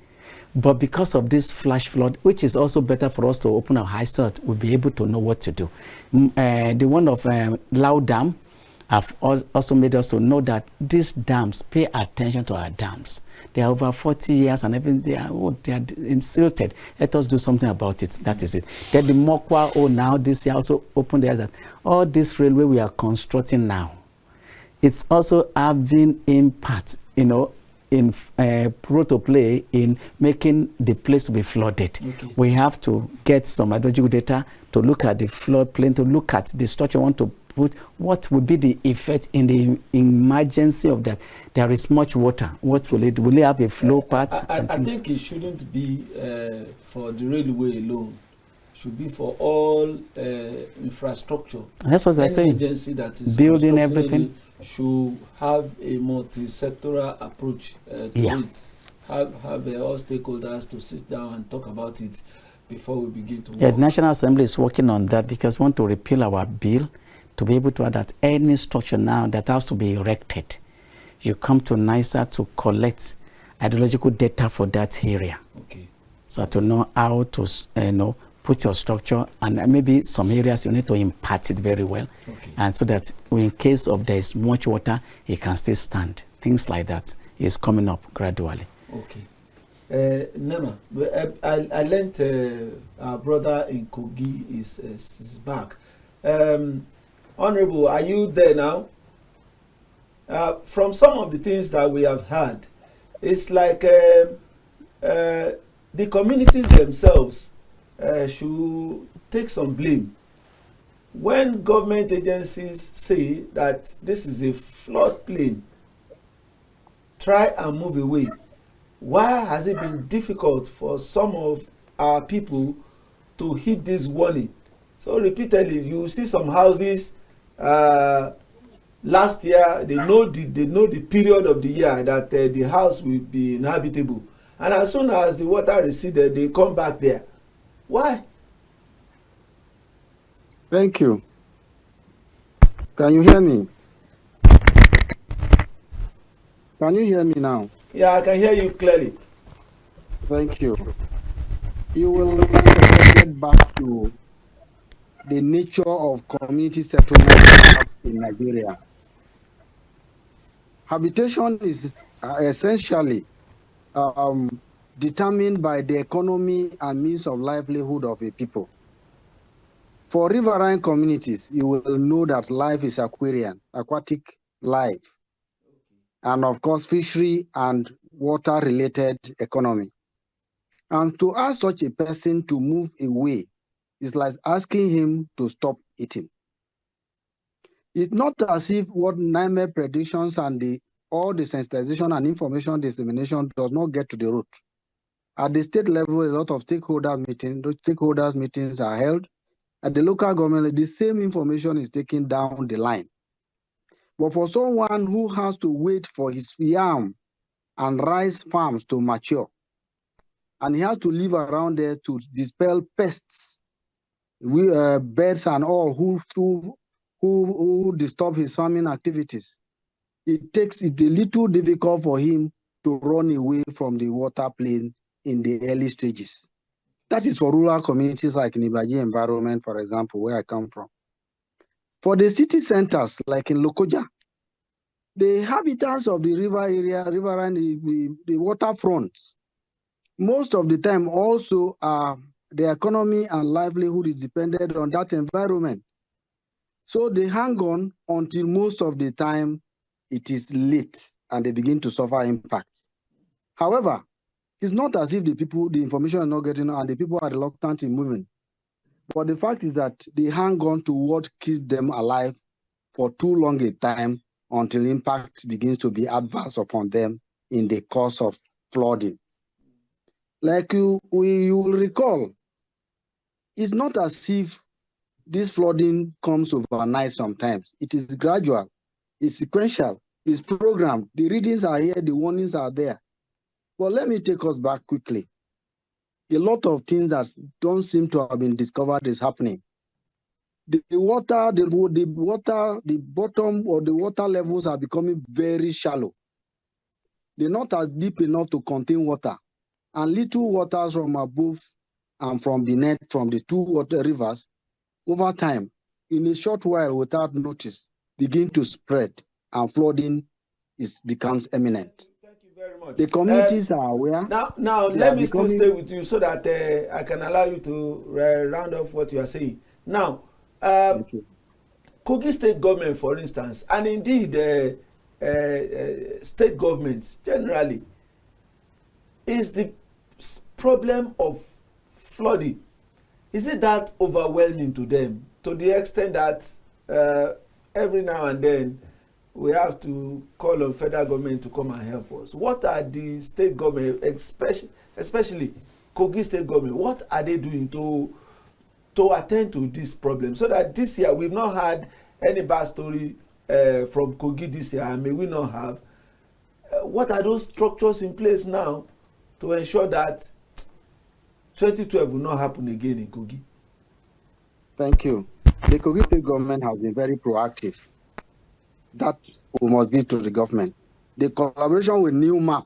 But because of this flash flood, which is also better for us to open our eyes so that we'll be able to know what to do. The one of Lao Dam have also made us to know that these dams, pay attention to our dams. They are over 40 years and even they are insulted. Let us do something about it. That is it. Then the Mokwa, now this year also opened the eyes that all this railway we are constructing now, it's also having impact, you know, in play in making the place to be flooded. Okay. We have to get some hydrological data to look at the floodplain, to look at the structure we want to put, what will be the effect in the emergency of that. There is much water. What will it? Will it have a flow path? I think it shouldn't be for the railway alone. It should be for all infrastructure. That's what we're saying. Agency that is building everything should have a multi-sectoral approach to it. Have all stakeholders to sit down and talk about it before we begin to work. Yeah, the National Assembly is working on that because we want to repeal our bill to be able to add that any structure now that has to be erected, you come to NISA to collect hydrological data for that area. Okay. So to know how to put your structure, and maybe some areas you need to impart it very well. Okay. And so that in case of there is much water, it can still stand. Things like that is coming up gradually. Okay. Nema, I learned our brother in Kogi is back. Honorable, are you there now? From some of the things that we have heard, it's like the communities themselves should take some blame. When government agencies say that this is a floodplain, try and move away. Why has it been difficult for some of our people to heed this warning? So repeatedly, you see some houses last year, they know the period of the year that the house will be inhabitable. And as soon as the water receded, they come back there. Why? Thank you. Can you hear me? Can you hear me now? Yeah, I can hear you clearly. Thank you. You will get back to the nature of community settlement in Nigeria. Habitation is essentially determined by the economy and means of livelihood of a people. For riverine communities, you will know that life is aquatic life, and of course, fishery and water-related economy. And to ask such a person to move away is like asking him to stop eating. It's not as if what NIMET predictions and all the sensitization and information dissemination does not get to the root. At the state level, a lot of stakeholders meetings are held. At the local government, the same information is taken down the line. But for someone who has to wait for his yam and rice farms to mature, and he has to live around there to dispel pests, birds and all who disturb his farming activities, it takes it a little difficult for him to run away from the water plane in the early stages. That is for rural communities like Nibaji environment, for example, where I come from. For the city centers, like in Lokoja, the inhabitants of the river area, riverine, the waterfronts, most of the time also the economy and livelihood is dependent on that environment. So they hang on until most of the time it is late and they begin to suffer impacts. However, It's not as if the information are not getting and the people are reluctant in moving. But the fact is that they hang on to what keeps them alive for too long a time until impact begins to be adverse upon them in the course of flooding. Like you will recall, it's not as if this flooding comes overnight sometimes. It is gradual, it's sequential, it's programmed. The readings are here, the warnings are there. But let me take us back quickly. A lot of things that don't seem to have been discovered is happening. The bottom or the water levels are becoming very shallow. They're not as deep enough to contain water. And little waters from above and from beneath, from the two water rivers, over time, in a short while without notice, begin to spread and flooding becomes imminent. Thank you very much. The communities are aware. Now let me still stay with you so that I can allow you to round off what you are saying. Now, Kogi State government, for instance, and indeed state governments generally, is the problem of flooding. Is it that overwhelming to them to the extent that every now and then we have to call on federal government to come and help us? What are the state government, especially Kogi State government, what are they doing to attend to this problem so that this year we've not had any bad story from Kogi this year, and may we not have? What are those structures in place now to ensure that 2012 will not happen again in Kogi? Thank you. The Kogi State government has been very proactive. That we must give to the government. The collaboration with NIMET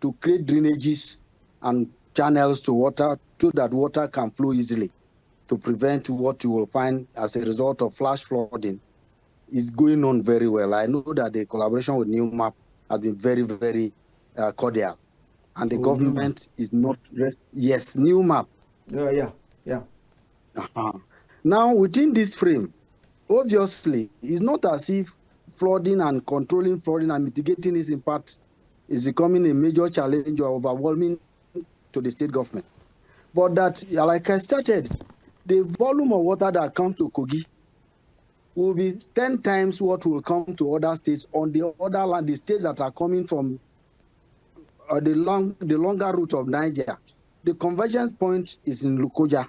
to create drainages and channels to water so that water can flow easily to prevent what you will find as a result of flash flooding is going on very well. I know that the collaboration with NIMET has been very, very cordial. And the government is not, yes, NIMET. Yeah. Now, within this frame, obviously, it's not as if flooding and controlling flooding and mitigating its impact is becoming a major challenge or overwhelming to the state government. But that, like I started, the volume of water that comes to Kogi will be 10 times what will come to other states on the other land, the states that are coming from the longer route of Niger. The convergence point is in Lokoja.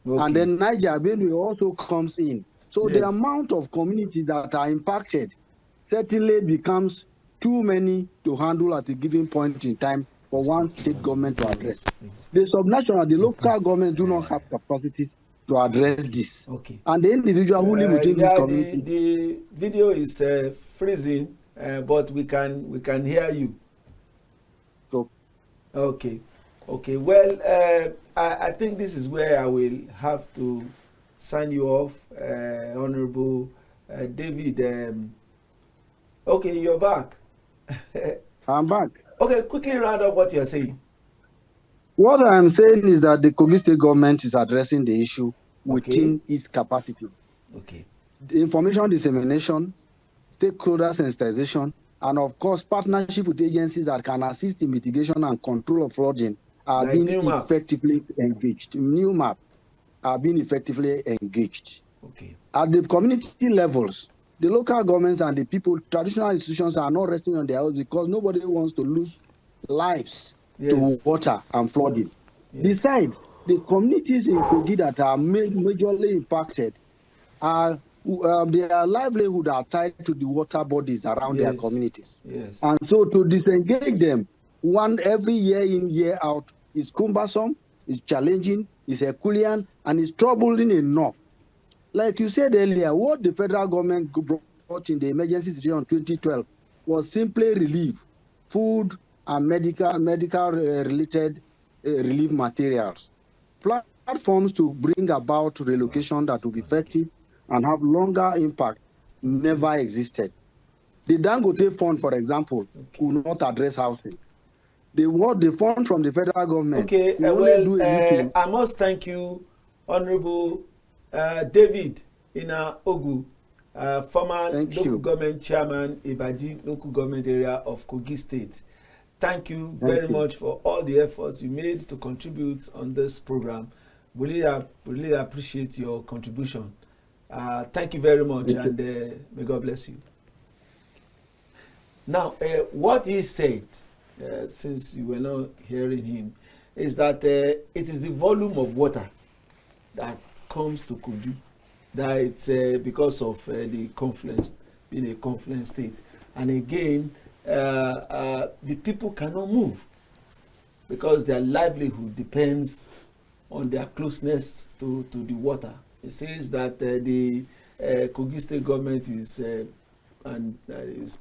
Okay. And then Niger Benue also comes in. So the amount of communities that are impacted certainly becomes too many to handle at a given point in time for one state government to address. The subnational, the local government do not have capacity to address this. Okay. And the individual who live within this community. The video is freezing, but we can hear you. So. Okay. Well, I think this is where I will have to sign you off, Honorable David. Okay, you're back. I'm back. Okay, quickly round up what you're saying. What I'm saying is that the Kogi State government is addressing the issue within its capacity. Okay. The information dissemination, stakeholder sensitization, and of course, partnership with agencies that can assist in mitigation and control of flooding are being effectively engaged. NIMET are being effectively engaged. Okay. At the community levels, the local governments and the people, traditional institutions are not resting on their own because nobody wants to lose lives to water and flooding. Besides, the communities in Kogi that are majorly impacted are their livelihood are tied to the water bodies around their communities. And so to disengage them every year in, year out is cumbersome, is challenging, is Herculean, and is troubling enough. Like you said earlier, what the federal government brought in the emergency situation in 2012 was simply relief, food and medical related relief materials. Platforms to bring about relocation that will be effective and have longer impact never existed. The Dangote Fund, for example, could not address housing. The fund from the federal government. Okay, I must thank you, Honorable David Ina Ogu, former local government chairman, Ibaji local government area of Kogi State. thank you very much for all the efforts you made to contribute on this program. Really appreciate your contribution. Thank you very much, and may God bless you. Now, what he said, since you were not hearing him, is that it is the volume of water that comes to Kogi, that it's because of the confluence, being a confluence state. And again, the people cannot move because their livelihood depends on their closeness to the water. It says that the Kogi state government is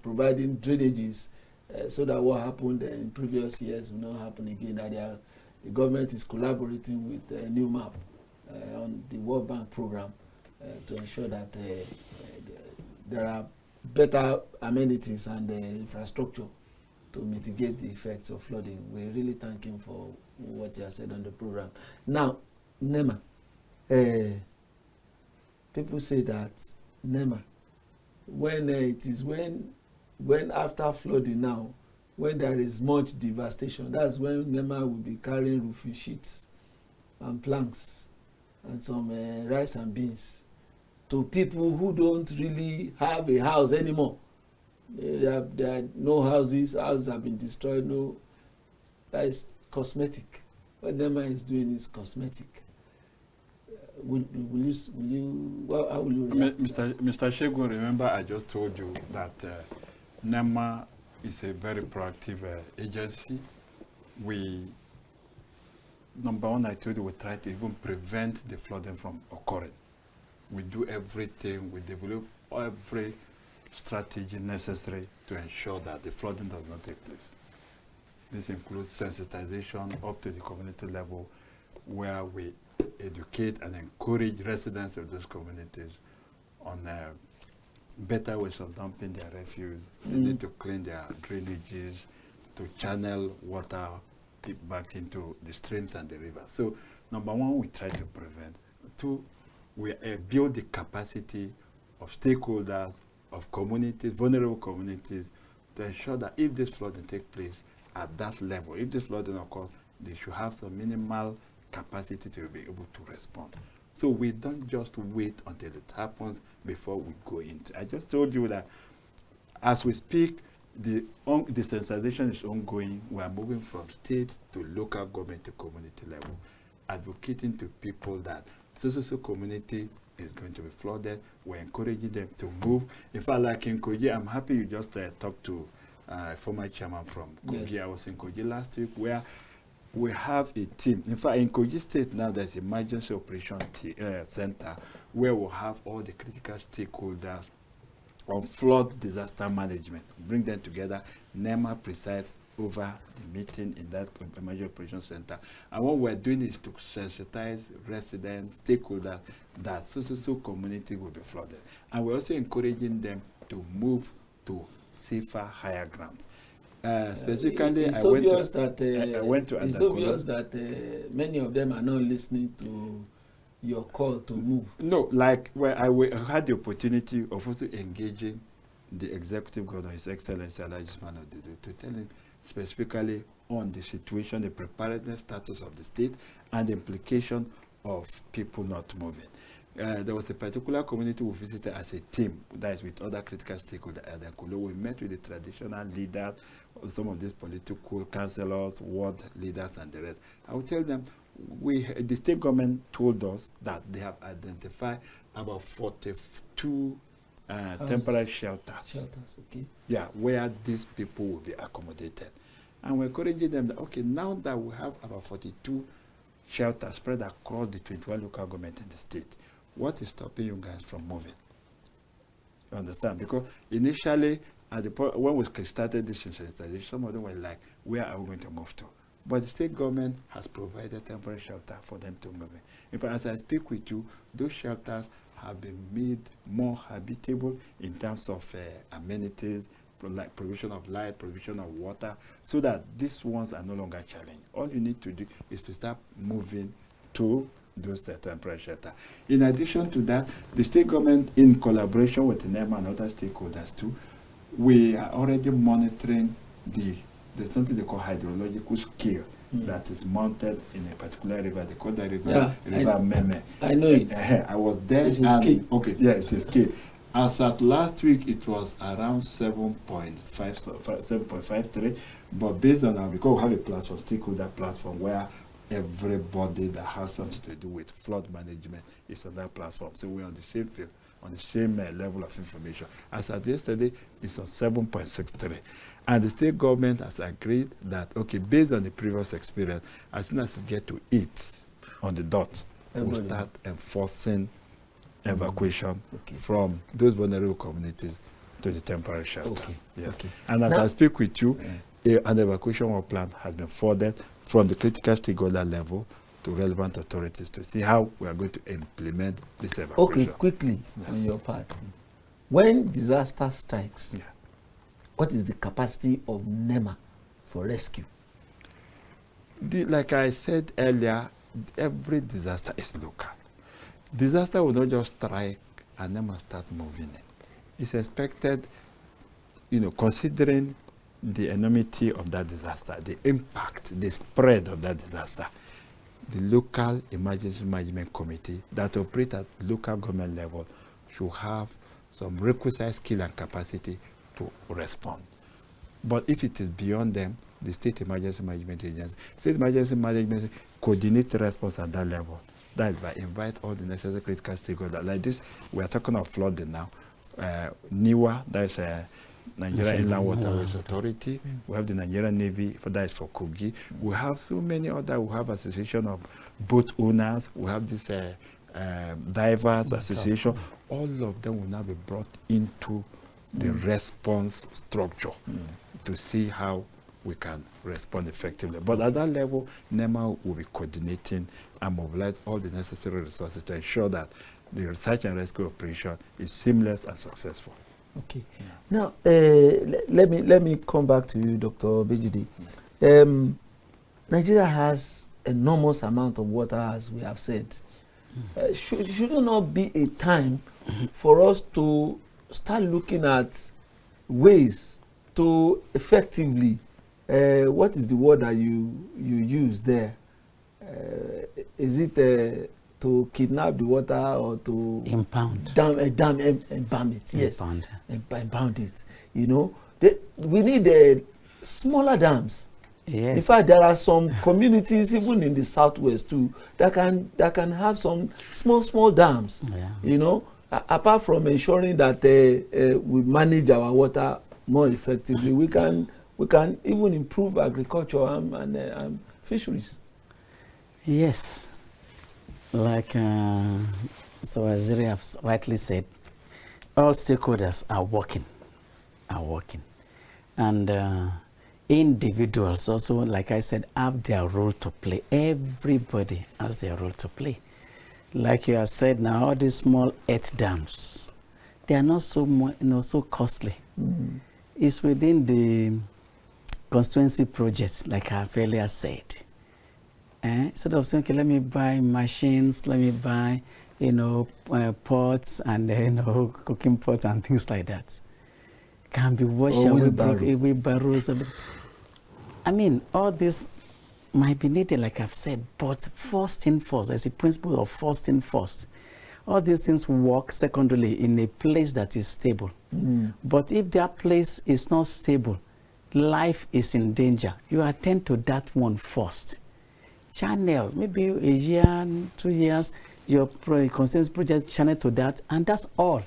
providing drainages so that what happened in previous years will not happen again. That the government is collaborating with NIMET on the World Bank program to ensure that there are better amenities and infrastructure to mitigate the effects of flooding. We really thank him for what he has said on the program. Now, NEMA. People say that NEMA, when after flooding now, when there is much devastation, that's when NEMA will be carrying roofing sheets and planks and some rice and beans to people who don't really have a house anymore. There are no houses have been destroyed. No, that is cosmetic. What NEMA is doing is cosmetic. Will you how will you react? Mr. Shegun, remember I just told you that NEMA is a very proactive agency. Number one, I told you, we try to even prevent the flooding from occurring. We do everything, we develop every strategy necessary to ensure that the flooding does not take place. This includes sensitization up to the community level, where we educate and encourage residents of those communities on better ways of dumping their refuse. They need to clean their drainages, to channel water back into the streams and the rivers. So, number one, we try to prevent. Two, we build the capacity of stakeholders, of communities, vulnerable communities, to ensure that if this flooding takes place at that level, if this flooding occurs, they should have some minimal capacity to be able to respond. So we don't just wait until it happens before we go into. I just told you that as we speak, the sensitization is ongoing. We are moving from state to local government to community level, advocating to people that so community is going to be flooded. We're encouraging them to move. In fact, like in Kogi, I'm happy you just talked to former chairman from Kogi. Yes. I was in Kogi last week, where we have a team. In fact, in Kogi State now, there's emergency operation center where we'll have all the critical stakeholders on flood disaster management. Bring them together. NEMA presides over the meeting in that emergency operation center. And what we're doing is to sensitize residents, stakeholders, that so community will be flooded. And we're also encouraging them to move to safer, higher grounds. Specifically, it's obvious that many of them are not listening to your call to move. No, like where I had the opportunity of also engaging the executive governor, His Excellency Alhaji Man of the day, to tell him specifically on the situation, the preparedness status of the state, and the implication of people not moving. There was a particular community we visited as a team, that is with other critical stakeholders at Kolo. We met with the traditional leaders, some of these political councillors, ward leaders, and the rest. I will tell them, the state government told us that they have identified about 42 temporary shelters. Okay. Yeah, where these people will be accommodated. And we're encouraging them that, okay, now that we have about 42 shelters spread across the 21 local governments in the state, what is stopping you guys from moving? You understand? Because initially, at the point when we started this sensitization, some of them were like, where are we going to move to? But the state government has provided temporary shelter for them to move in. In fact, as I speak with you, those shelters have been made more habitable in terms of amenities, like provision of light, provision of water, so that these ones are no longer challenged. All you need to do is to start moving to those temporary shelter. In addition to that, the state government, in collaboration with NEMA and other stakeholders too, we are already monitoring the there's something they call hydrological scale that is mounted in a particular river. They call that river, River Meme. I know it. I was there. It's a scale. Okay, yeah, it's a scale. As at last week, it was around 7.53. But based on our, because we have a platform, stakeholder platform, where everybody that has something to do with flood management is on that platform. So we're on the same field, on the same level of information. As at yesterday, it's on 7.63. And the state government has agreed that, okay, based on the previous experience, as soon as it gets to 8 on the dot, we'll start enforcing evacuation from those vulnerable communities to the temporary shelter. Okay. Yes. Okay. And as I speak with you, an evacuation work plan has been forwarded from the critical stakeholder level to relevant authorities to see how we are going to implement this evacuation. Okay, quickly on your part. When disaster strikes, what is the capacity of NEMA for rescue? Like I said earlier, every disaster is local. Disaster will not just strike and then must start moving in. It's expected, considering the enormity of that disaster, the impact, the spread of that disaster, the local emergency management committee that operate at local government level should have some requisite skill and capacity to respond. But if it is beyond them, the state emergency management agency, state emergency management coordinate response at that level. That is by invite all the necessary critical stakeholders. Like this, we are talking of flooding now. NIWA, that is Nigeria Inland Waterways Authority. We have the Nigerian Navy, that is for Kogi. We have so many other. We have association of boat owners. We have this divers association. All of them will now be brought into the response structure to see how we can respond effectively. But at that level, NEMA will be coordinating and mobilize all the necessary resources to ensure that the research and rescue operation is seamless and successful. Okay. Now, let me come back to you, Dr. Bejide. Nigeria has enormous amount of water, as we have said. Should it not be a time for us to start looking at ways to effectively, what is the word that you use there? Is it to kidnap the water or to impound? Embalm it, yes. Impound it. We need smaller dams. Yes. In fact, there are some communities, even in the southwest too, that can have some small dams. Yeah. Apart from ensuring that we manage our water more effectively, we can even improve agriculture and fisheries. Yes, like Mr. Waziri has rightly said, all stakeholders are working, and individuals also, like I said, have their role to play. Everybody has their role to play. Like you have said now, all these small earth dams, they are not so so costly. It's within the constituency projects, like I have earlier said. Instead of saying, okay, let me buy machines, let me buy, pots and cooking pots and things like that. Can be washed away, wheelbarrows. I mean, all this might be needed, like I've said, but first in first, there's a principle of first in first. All these things work secondarily in a place that is stable. But if that place is not stable, life is in danger. You attend to that one first. Channel, maybe a year, 2 years, your consensus project channel to that, and that's all.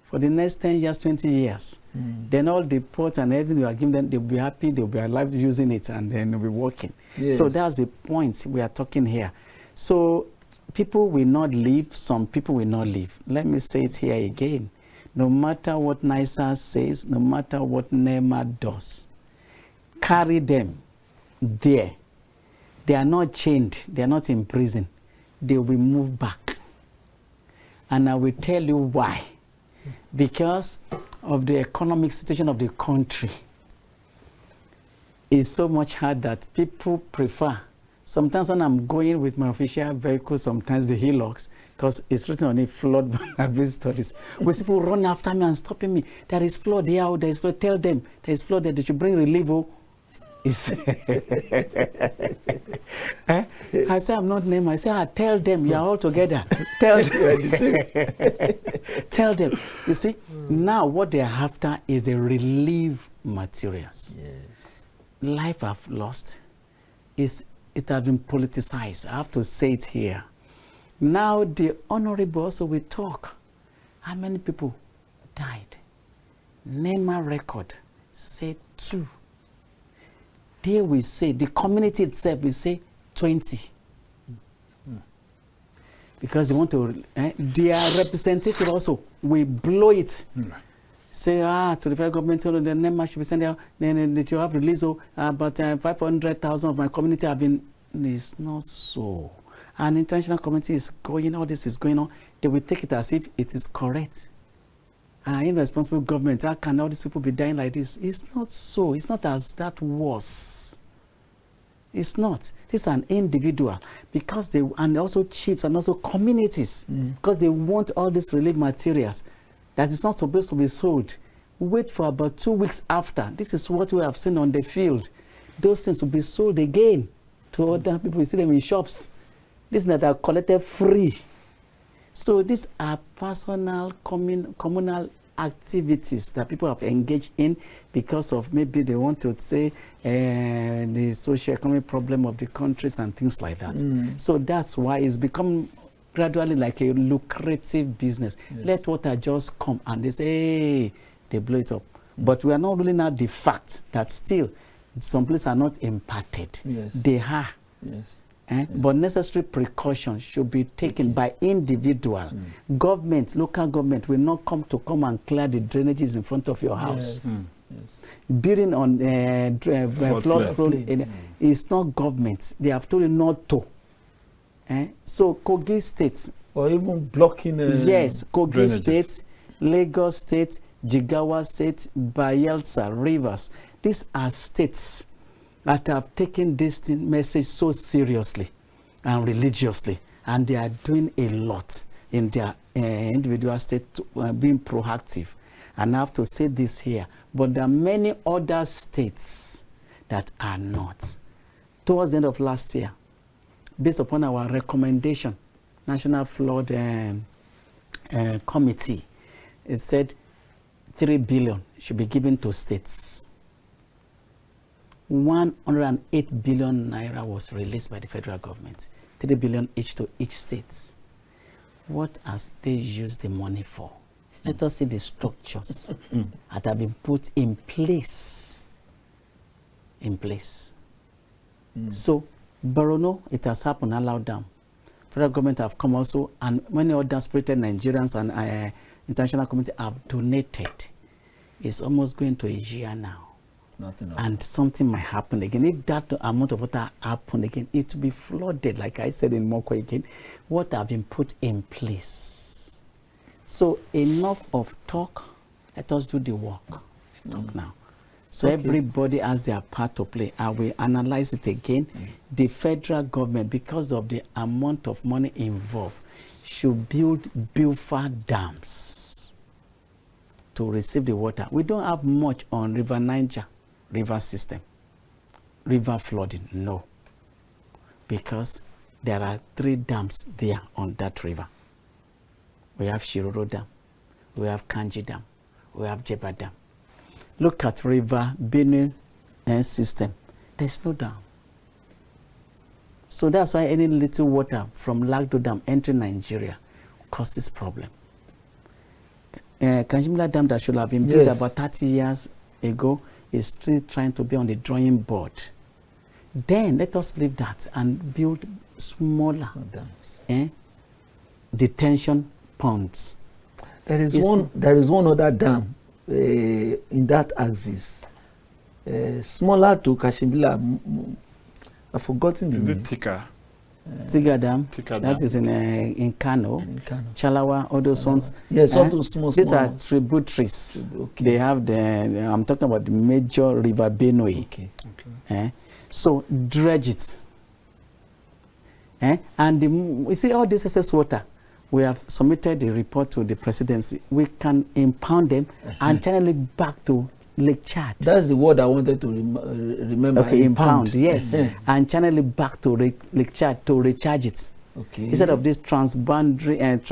For the next 10 years, 20 years. Then all the ports and everything you are giving them, they'll be happy, they'll be alive using it, and then they'll be working. Yes. So that's the point we are talking here. So people will not leave, some people will not leave. Let me say it here again. No matter what NISA says, no matter what NEMA does, carry them there. They are not chained, they are not in prison. They will move back. And I will tell you why. Because of the economic situation of the country. It's so much hard that people prefer. Sometimes when I'm going with my official vehicle, sometimes the Hilux, because it's written on it, flood vulnerability studies. When people run after me and stopping me, there is flood here, there is flood, tell them there is flood there, they should bring relief. Is I say I'm not named. I say I tell them you are all together. Tell them. Tell them. You see, now what they are after is the relief materials. Yes. Life I've lost is it has been politicized. I have to say it here. Now the honorable also will talk. How many people died? Name a record. Say 2. They will say, the community itself will say 20. Because they want to, their representative also will blow it. Say, to the federal government, so the NIMET should be sent out, then that you have released, but 500,000 of my community have been, it's not so. An international community is going, all this is going on, they will take it as if it is correct. Irresponsible government, how can all these people be dying like this? It's not so. It's not as that was. It's not. This is an individual because they, and also chiefs and also communities, because they want all these relief materials that is not supposed to be sold. Wait for about 2 weeks after. This is what we have seen on the field. Those things will be sold again to other people. You see them in shops. These that are collected free. So these are personal, communal activities that people have engaged in because of maybe they want to say the socio-economic problem of the countries and things like that. So that's why it's become gradually like a lucrative business. Yes. Let water just come and they say, hey, they blow it up. But we are not ruling out the fact that still some places are not impacted. Yes. They are. Yes. Yes. But necessary precautions should be taken by individual. Government, local government will not come and clear the drainages in front of your house. Yes. Yes. Building on flood-prone, it's not government. They have told you not to. So Kogi State, or even blocking. Yes, Kogi drainages. State, Lagos State, Jigawa State, Bayelsa, Rivers. These are states that have taken this message so seriously and religiously, and they are doing a lot in their individual state being proactive. And I have to say this here, but there are many other states that are not. Towards the end of last year, based upon our recommendation, National Flood Committee, it said 3 billion should be given to states. 108 billion naira was released by the federal government, 3 billion each to each state. What has they used the money for? Let us see the structures that have been put in place. So, Borono, it has happened, allowed them. Federal government have come also, and many other spirited Nigerians and international community have donated. It's almost going to a year now. Nothing else. And something might happen again. If that amount of water happen again, it will be flooded, like I said in Moko again. What have been put in place. So enough of talk. Let us do the work. Talk now. So everybody has their part to play. I will analyze it again. The federal government, because of the amount of money involved, should build buffer dams to receive the water. We don't have much on River Niger, river system. River flooding, no. Because there are 3 dams there on that river. We have Shiroro Dam, we have Kanji Dam, we have Jeba Dam. Look at River Benue system. There's no dam. So that's why any little water from Lagdo Dam entering Nigeria causes problem. Kanjimla Dam that should have been built about 30 years ago is still trying to be on the drawing board. Then let us leave that and build smaller dams, detention ponds. There is one other dam in that axis, smaller to Kashimbila. I've forgotten the name. Is it Tika? Tiga Dam. Tika That Dam. is in Kano. In Kano. Chalawa, all those ones. Yes, all those small. These are tributaries. They have I'm talking about the major river Benue. So dredge it. And we see all this excess water. We have submitted a report to the presidency. We can impound them and channel it back to Lake Chad. That's the word I wanted to remember. Okay, impound, yes. And channel it back to Lake Chad to recharge it. Okay. Instead of this transboundary and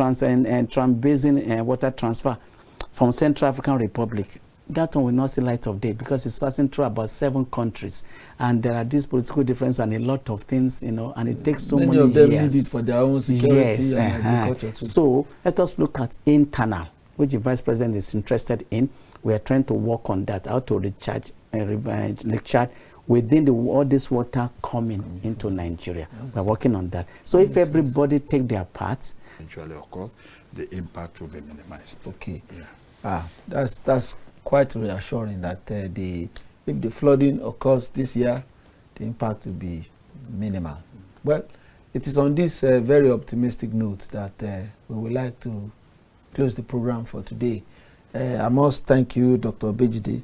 trans-basin water transfer from Central African Republic, that one will not see light of day because it's passing through about 7 countries, and there are these political differences and a lot of things, you know, and it takes so many of them years. need it for their own security Yes, and agriculture too. So let us look at internal, which the Vice President is interested in. We are trying to work on that, how to recharge Lake Chad within all this water coming into Nigeria. We're working on that. So if everybody take their part, eventually, of course, the impact will be minimized. Okay. Yeah. That's quite reassuring that if the flooding occurs this year, the impact will be minimal. Well, it is on this very optimistic note that we would like to close the program for today. I must thank you, Dr. Bejide,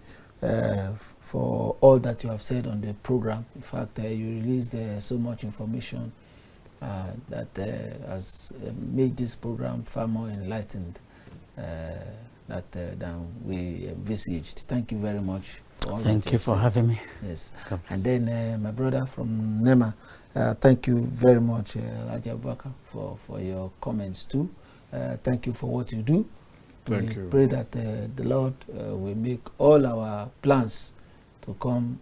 for all that you have said on the program. In fact, you released so much information that has made this program far more enlightened than we envisaged. Thank you very much. For all thank you for having me. Yes. And then my brother from NEMA, thank you very much, Raja Baka, for your comments too. Thank you for what you do. Thank we you. Pray that the Lord will make all our plans to come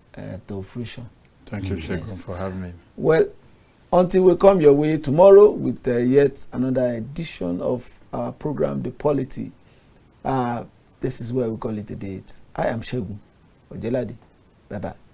to fruition. Thank you, Shegun, Yes. for having me. Well, until we come your way tomorrow with yet another edition of our program, The Polity, this is where we call it a day. I am Shegun Ojelade. Bye-bye.